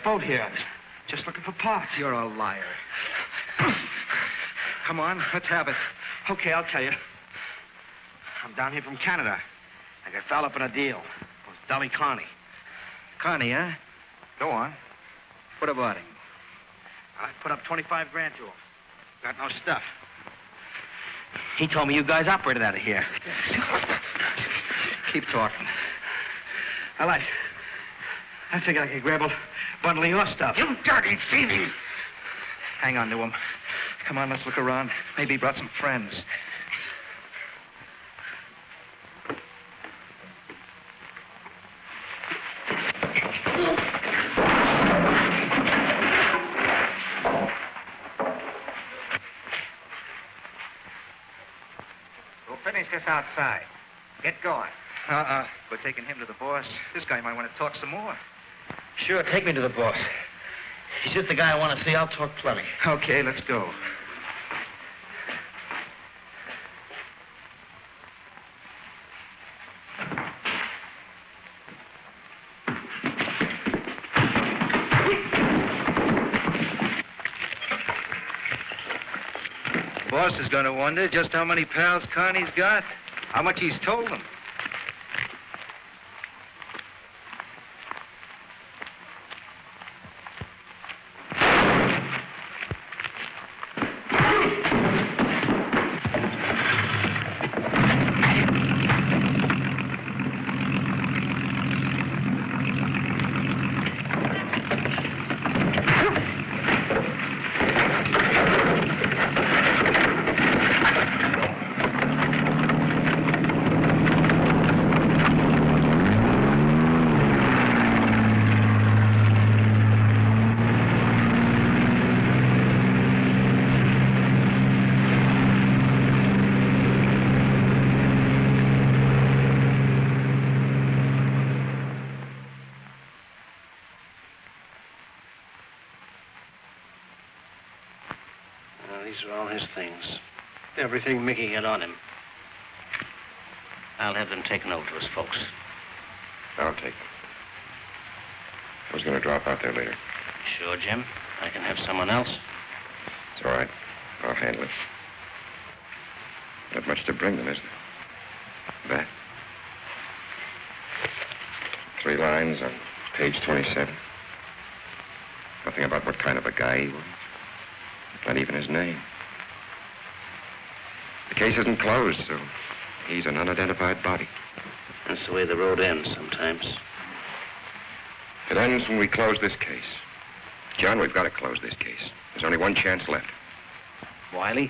F: Boat here. Just looking for parts.
K: You're a liar. Come on, let's have it.
F: Okay, I'll tell you. I'm down here from Canada. I got fouled up in a deal. It was Dolly Connie.
K: Connie, huh? Go on. What about him?
F: I put up 25 grand to him. Got no stuff. He told me you guys operated out of here.
K: Keep talking.
F: I
P: I figured I could grab a bundle of your stuff.
G: You dirty thieving!
P: Hang on to him. Come on, let's look around. Maybe he brought some friends.
G: We'll finish this outside. Get going.
P: We're taking him to the boss. This guy might want to talk some more.
D: Sure, take me to the boss. He's just the guy I want to see. I'll talk plenty.
P: Okay, let's go.
E: Boss is going to wonder just how many pals Connie's got, how much he's told them.
D: These are all his things. Everything Mickey had on him. I'll have them taken over to his folks.
O: I'll take them. I was going to drop out there later.
D: Sure, Jim. I can have someone else.
O: It's all right. I'll handle it. Not much to bring them, is there? That. 3 lines on page 27. Nothing about what kind of a guy he was. Not even his name. The case isn't closed, so he's an unidentified body.
D: That's the way the road ends sometimes.
O: It ends when we close this case. John, we've got to close this case. There's only one chance left.
D: Wiley?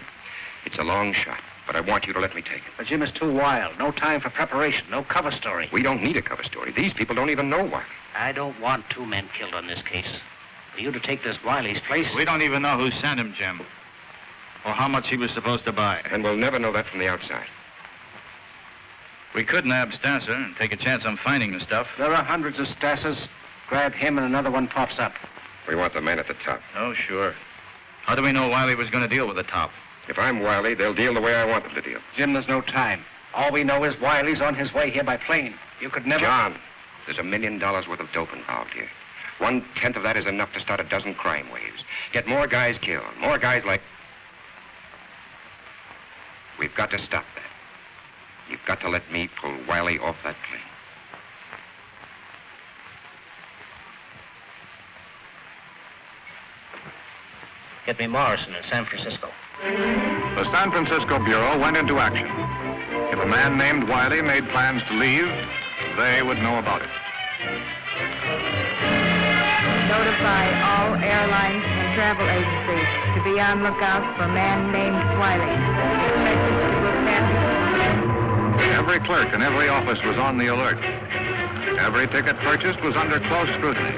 O: It's a long shot, but I want you to let me take it.
D: But Jim is too wild. No time for preparation. No cover story.
O: We don't need a cover story. These people don't even know Wiley.
D: I don't want 2 men killed on this case. For you to take this Wiley's place...
I: We don't even know who sent him, Jim. Or how much he was supposed to buy.
O: And we'll never know that from the outside.
I: We could nab Stasser and take a chance on finding the stuff.
D: There are hundreds of Stassers. Grab him and another one pops up.
O: We want the man at the top.
I: Oh, sure. How do we know Wiley was going to deal with the top?
O: If I'm Wiley, they'll deal the way I want them to deal.
D: Jim, there's no time. All we know is Wiley's on his way here by plane. You could never...
O: John, there's $1 million worth of dope involved here. 1/10 of that is enough to start a dozen crime waves. Get more guys killed. More guys like... We've got to stop that. You've got to let me pull Wiley off that plane.
D: Get me Morrison in San Francisco.
A: The San Francisco Bureau went into action. If a man named Wiley made plans to leave, they would know about it.
Q: Notify all airlines and travel agencies to be on lookout for a man named Wiley.
A: Every clerk in every office was on the alert. Every ticket purchased was under close scrutiny.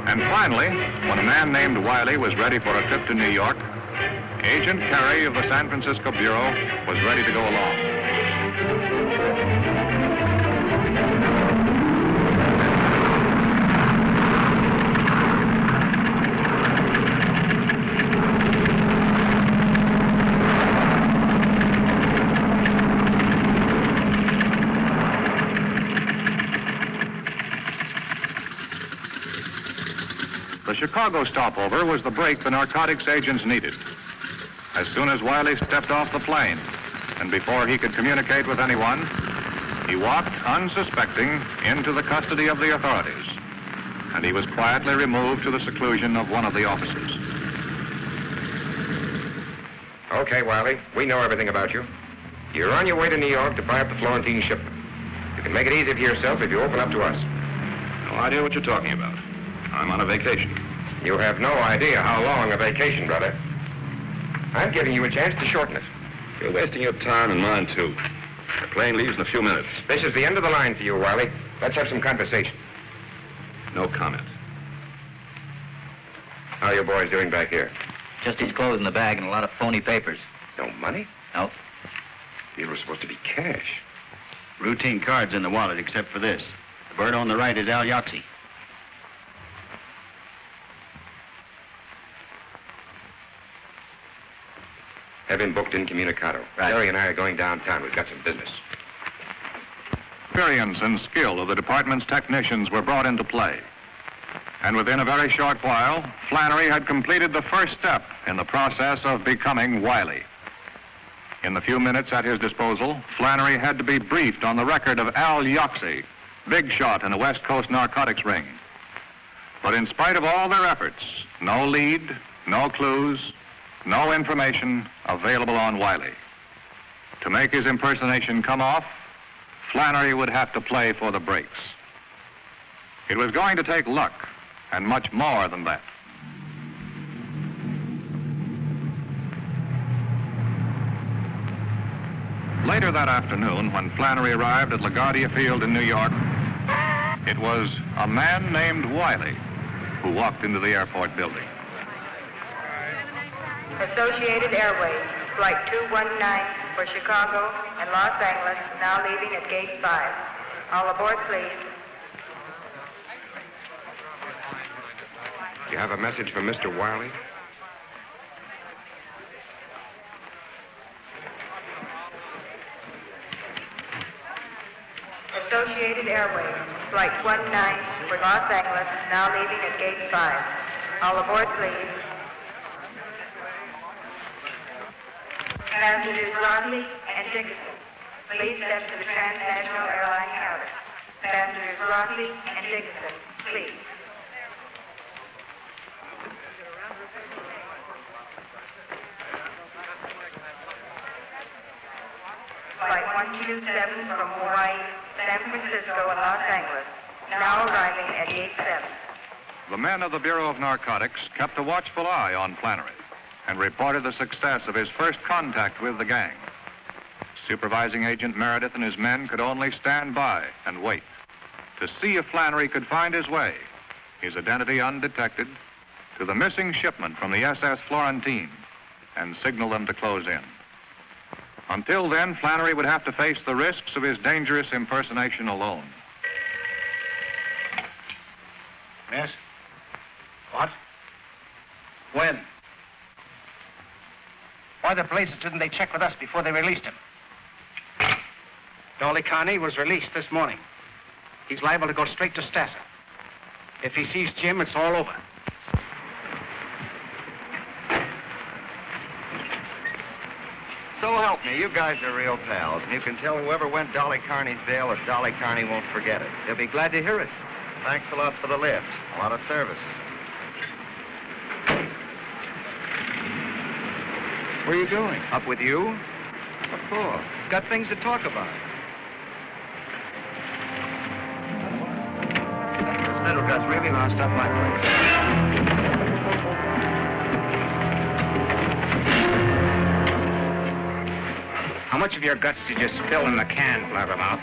A: And finally, when a man named Wiley was ready for a trip to New York, Agent Carey of the San Francisco Bureau was ready to go along. The Chicago stopover was the break the narcotics agents needed. As soon as Wiley stepped off the plane, and before he could communicate with anyone, he walked unsuspecting into the custody of the authorities, and he was quietly removed to the seclusion of one of the offices.
G: Okay, Wiley. We know everything about you. You're on your way to New York to buy up the Florentine shipment. You can make it easy for yourself if you open up to us.
A: No idea what you're talking about. I'm on a vacation.
G: You have no idea how long a vacation, brother. I'm giving you a chance to shorten it.
A: You're wasting your time and mine, too. The plane leaves in a few minutes.
G: This is the end of the line for you, Wiley. Let's have some conversation.
A: No comment.
G: How are you boys doing back here?
I: Just his clothes in the bag and a lot of phony papers.
G: No money?
I: No.
G: These were supposed to be cash.
I: Routine cards in the wallet, except for this. The bird on the right is Al Yoxie.
G: Have him booked incommunicado.
I: Right.
G: Jerry and I are going downtown. We've got some business.
A: Experience and skill of the department's technicians were brought into play. And within a very short while, Flannery had completed the first step in the process of becoming wily. In the few minutes at his disposal, Flannery had to be briefed on the record of Al Yoxie, big shot in the West Coast narcotics ring. But in spite of all their efforts, no lead, no clues, no information available on Wiley. To make his impersonation come off, Flannery would have to play for the breaks. It was going to take luck, and much more than that. Later that afternoon, when Flannery arrived at LaGuardia Field in New York, it was a man named Wiley who walked into the airport building.
Q: Associated Airways, Flight 219 for Chicago and Los Angeles, now leaving at Gate 5. All aboard, please.
G: You have a message from Mr. Wiley?
Q: Associated Airways, Flight 19 for Los Angeles, now leaving at Gate 5. All aboard, please. Passengers Rodney and Dixon, please step to the Transnational Airline counter. Passengers Rodney and Dixon, please. Flight 127 from Hawaii, San Francisco, and Los Angeles, now arriving at Gate 7.
A: The men of the Bureau of Narcotics kept a watchful eye on Flannery and reported the success of his first contact with the gang. Supervising Agent Meredith and his men could only stand by and wait to see if Flannery could find his way, his identity undetected, to the missing shipment from the SS Florentine and signal them to close in. Until then, Flannery would have to face the risks of his dangerous impersonation alone.
P: Yes? What? When? Why the blazes didn't they check with us before they released him? Dolly Carney was released this morning. He's liable to go straight to Stassa. If he sees Jim, it's all over.
K: So help me, you guys are real pals, and you can tell whoever went Dolly Carney's bail if Dolly Carney won't forget it. They'll be glad to hear it. Thanks a lot for the lift. A lot of service. Where are you going? Up with you? What for? Got things to talk about. This little gut's really lost up my place.
D: How much of your guts did you spill in the can, Blabbermouth?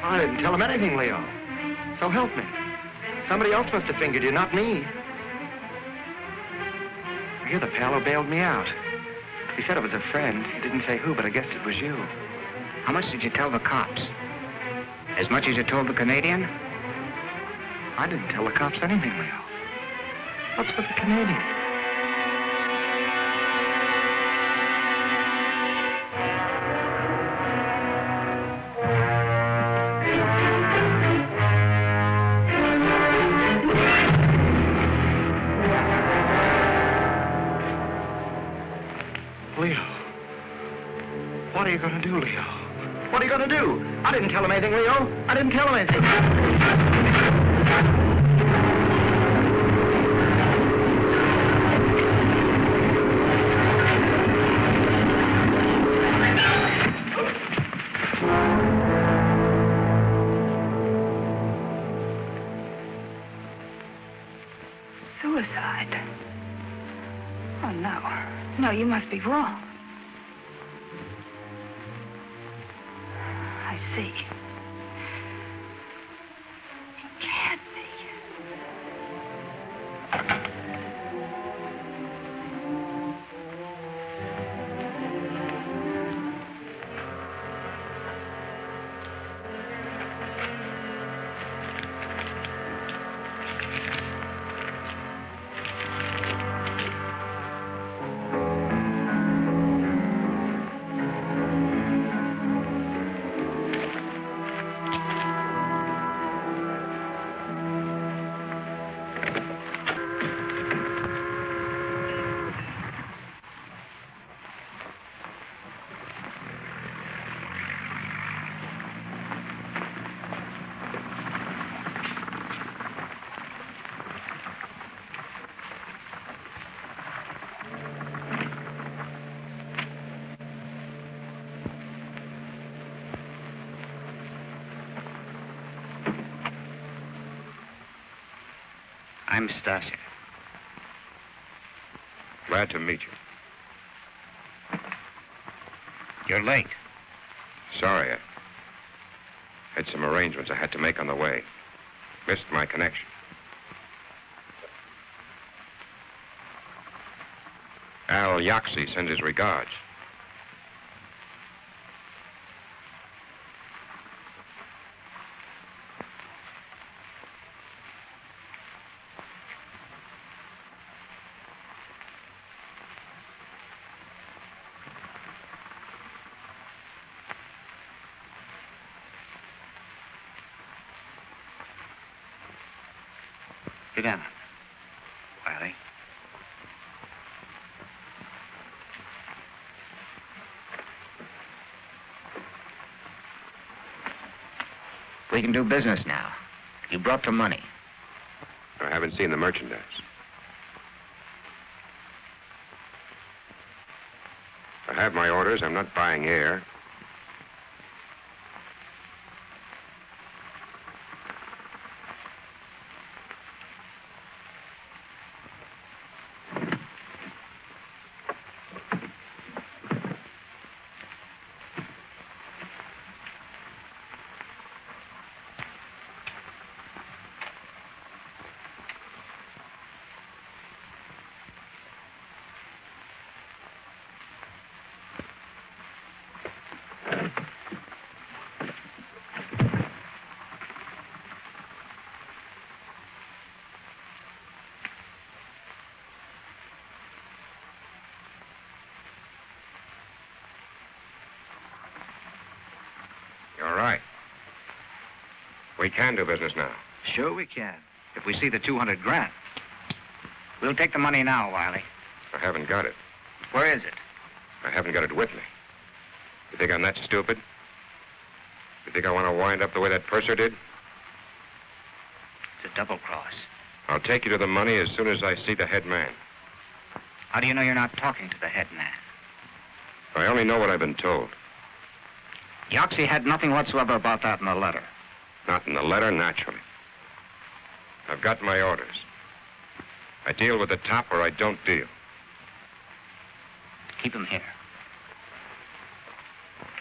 K: I didn't tell him anything, Leo. So help me. Somebody else must have fingered you, not me. You're the pal who bailed me out. He said it was a friend. He didn't say who, but I guessed it was you.
D: How much did you tell the cops? As much as you told the Canadian?
K: I didn't tell the cops anything, Leo. What's with the Canadian? What are you going to do, Leo? What are you going to do? I didn't tell him anything, Leo. I didn't tell him anything.
H: Suicide? Oh, no. No, you must be wrong. I see. It can't be.
D: I'm Stasia.
O: Glad to meet you.
D: You're late.
O: Sorry, I had some arrangements I had to make on the way. Missed my connection. Al Yaxi sends his regards.
D: Sit down, Wiley. We can do business now. You brought the money.
O: I haven't seen the merchandise. I have my orders. I'm not buying air. You're right. We can do business now.
D: Sure we can. If we see the 200 grand. We'll take the money now, Wiley.
O: I haven't got it.
D: Where is it?
O: I haven't got it with me. You think I'm that stupid? You think I want to wind up the way that purser did?
D: It's a double cross.
O: I'll take you to the money as soon as I see the head man.
D: How do you know you're not talking to the head man?
O: I only know what I've been told.
D: Yaxi had nothing whatsoever about that in the letter.
O: Not in the letter, naturally. I've got my orders. I deal with the top or I don't deal.
D: Keep him here.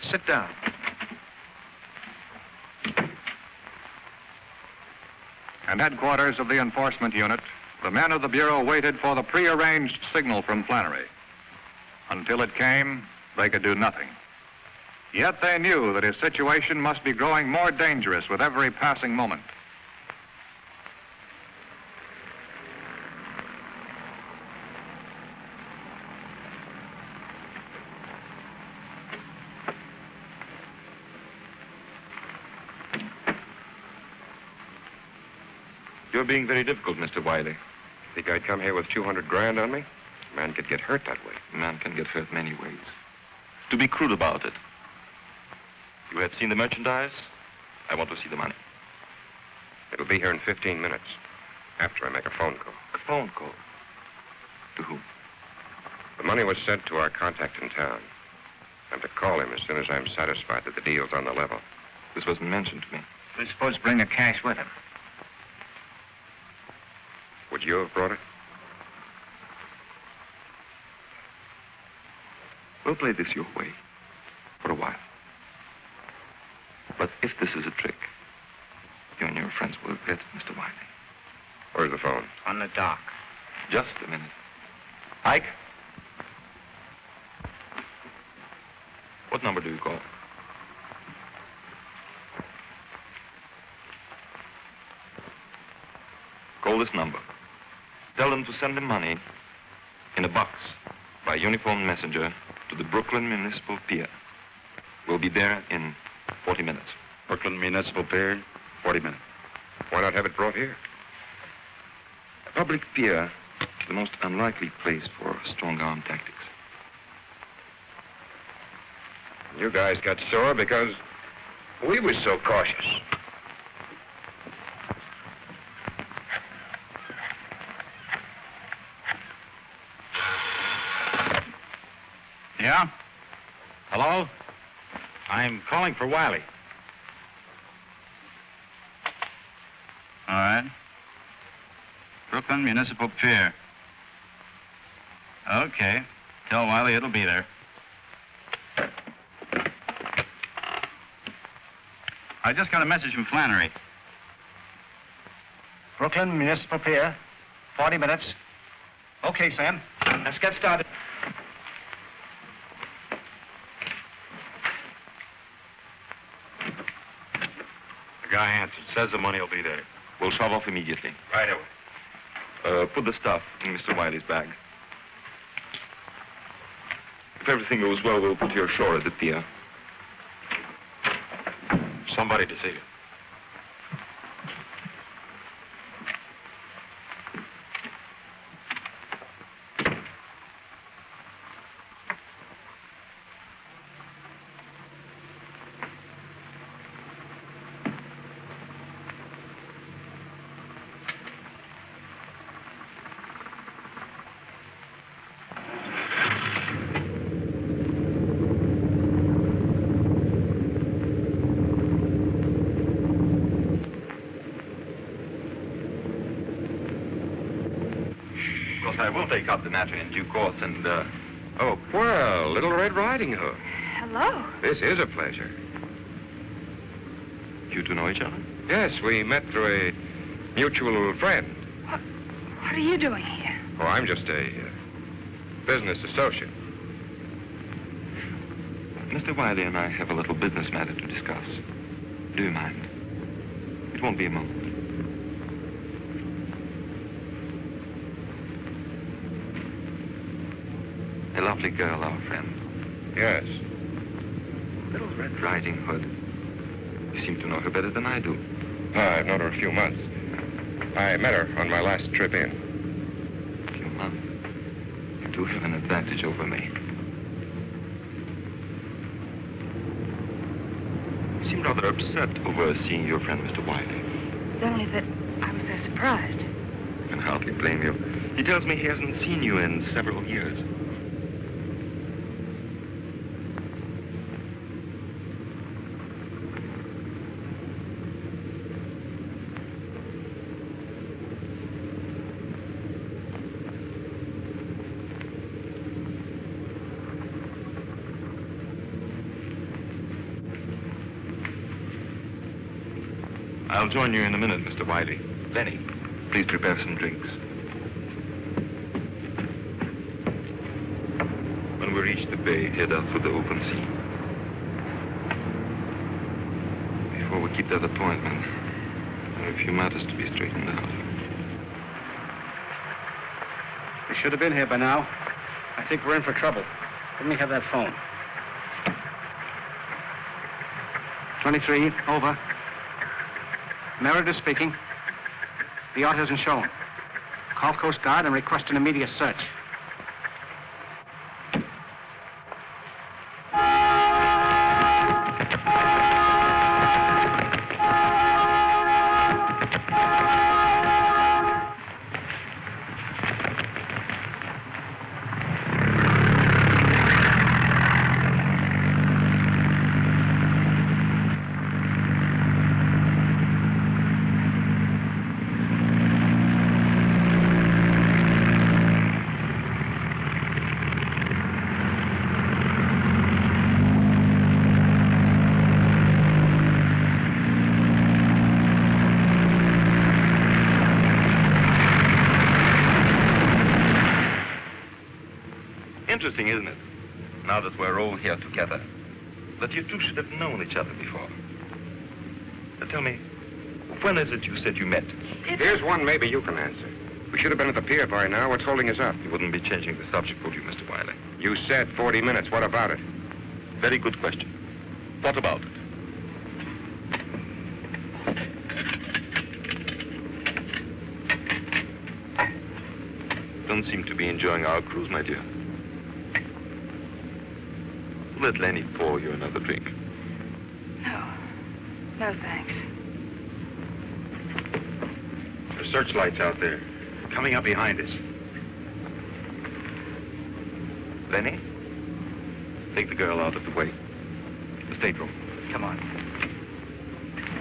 K: Sit down.
A: At headquarters of the enforcement unit, the men of the Bureau waited for the prearranged signal from Flannery. Until it came, they could do nothing. Yet they knew that his situation must be growing more dangerous with every passing moment.
C: You're being very difficult, Mr. Wiley.
O: Think I'd come here with 200 grand on me? A man could get hurt that way.
C: A man can get hurt many ways. To be crude about it. You have seen the merchandise? I want to see the money.
O: It'll be here in 15 minutes, after I make a phone call.
C: A phone call? To whom?
O: The money was sent to our contact in town. I'm to call him as soon as I'm satisfied that the deal's on the level.
C: This wasn't mentioned to me.
D: We're supposed to bring the cash with him.
O: Would you have brought it?
C: We'll play this your way for a while. But if this is a trick, you and your friends will regret it, Mr. Wiley.
O: Where's the phone?
D: On the dock.
C: Just a minute. Ike? What number do you call? Call this number. Tell them to send the money in a box by uniformed messenger to the Brooklyn Municipal Pier. We'll be there in 40 minutes.
O: Brooklyn Municipal Pier, 40 minutes. Why not have it brought here?
C: A public pier is the most unlikely place for strong-arm tactics.
O: You guys got sore because we were so cautious.
D: Yeah? Hello? I'm calling for Wiley.
I: All right. Brooklyn Municipal Pier. Okay. Tell Wiley it'll be there. I just got a message from Flannery.
P: Brooklyn Municipal Pier, 40 minutes. Okay, Sam. Let's get started.
C: The guy answered. Says the money will be there. We'll shove off immediately.
O: Right away.
C: Put the stuff in Mr. Wiley's bag. If everything goes well, we'll put you ashore at the pier.
O: Somebody to see you.
C: I will take up the matter in due course and,
O: Oh, well, Little Red Riding Hood.
H: Hello.
O: This is a pleasure.
C: You two know each other?
O: Yes, we met through a mutual friend.
H: What are you doing here?
O: Oh, I'm just a business associate.
C: Mr. Wiley and I have a little business matter to discuss. Do you mind? It won't be a moment. A lovely girl, our friend.
O: Yes.
C: Little Red Riding Hood. You seem to know her better than I do.
O: I've known her a few months. I met her on my last trip in.
C: A few months? You do have an advantage over me. You seem rather upset over seeing your friend, Mr. Wiley.
H: It's only that I was so surprised.
C: I can hardly blame you. He tells me he hasn't seen you in several years. I'll join you in a minute, Mr. Wiley. Lenny, please prepare some drinks. When we reach the bay, head out for the open sea. Before we keep that appointment, there are a few matters to be straightened out.
P: We should have been here by now. I think we're in for trouble. Let me have that phone. 23, over. Meredith speaking. The yacht isn't shown. Call Coast Guard and request an immediate search.
C: interesting, isn't it? Now that we're all here together, that you two should have known each other before. Now tell me, when is it you said you met?
G: Here's one maybe you can answer. We should have been at the pier by now. What's holding us up?
C: You wouldn't be changing the subject, would you, Mr. Wiley?
G: You said 40 minutes. What about it?
C: Very good question. What about it? Don't seem to be enjoying our cruise, my dear. Let Lenny pour you another drink.
H: No. No, thanks.
C: There's searchlights out there, coming up behind us. Lenny, take the girl out of the way. The stateroom. Come on.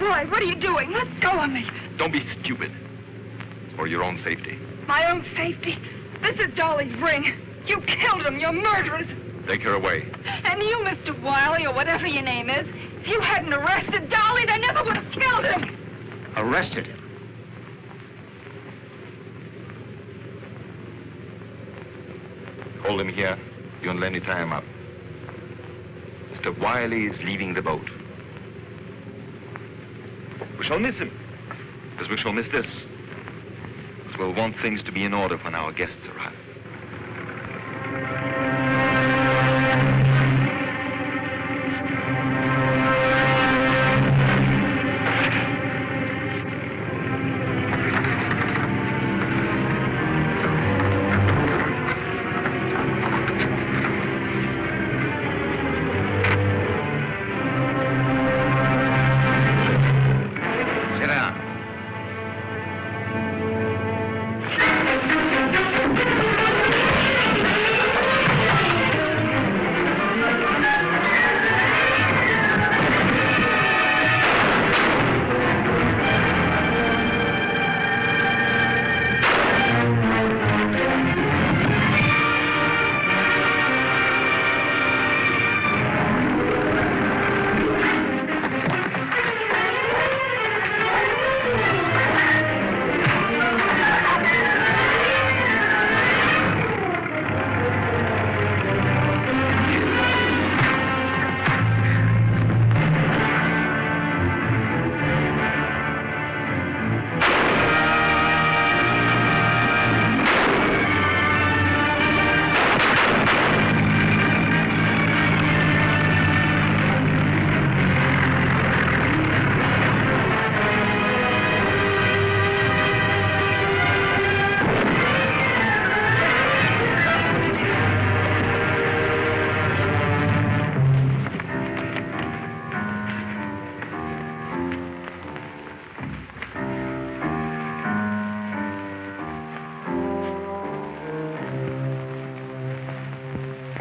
H: Roy, what are you doing? Let go of me.
C: Don't be stupid. It's for your own safety.
H: My own safety. This is Dolly's ring. You killed him. You're murderers.
C: Take her away.
H: And you, Mr. Wiley, or whatever your name is, if you hadn't arrested Dolly, they never would have killed him.
P: Arrested him?
C: Hold him here. You and Lenny tie him up. Mr. Wiley is leaving the boat. We shall miss him, as we shall miss this. Because we'll want things to be in order when our guests arrive.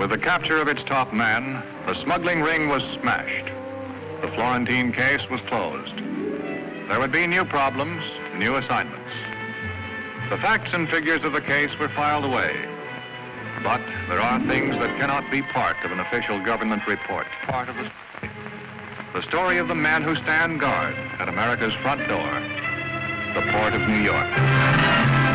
A: With the capture of its top man, the smuggling ring was smashed. The Florentine case was closed. There would be new problems, new assignments. The facts and figures of the case were filed away. But there are things that cannot be part of an official government report. Part of the story of the men who stand guard at America's front door, the port of New York.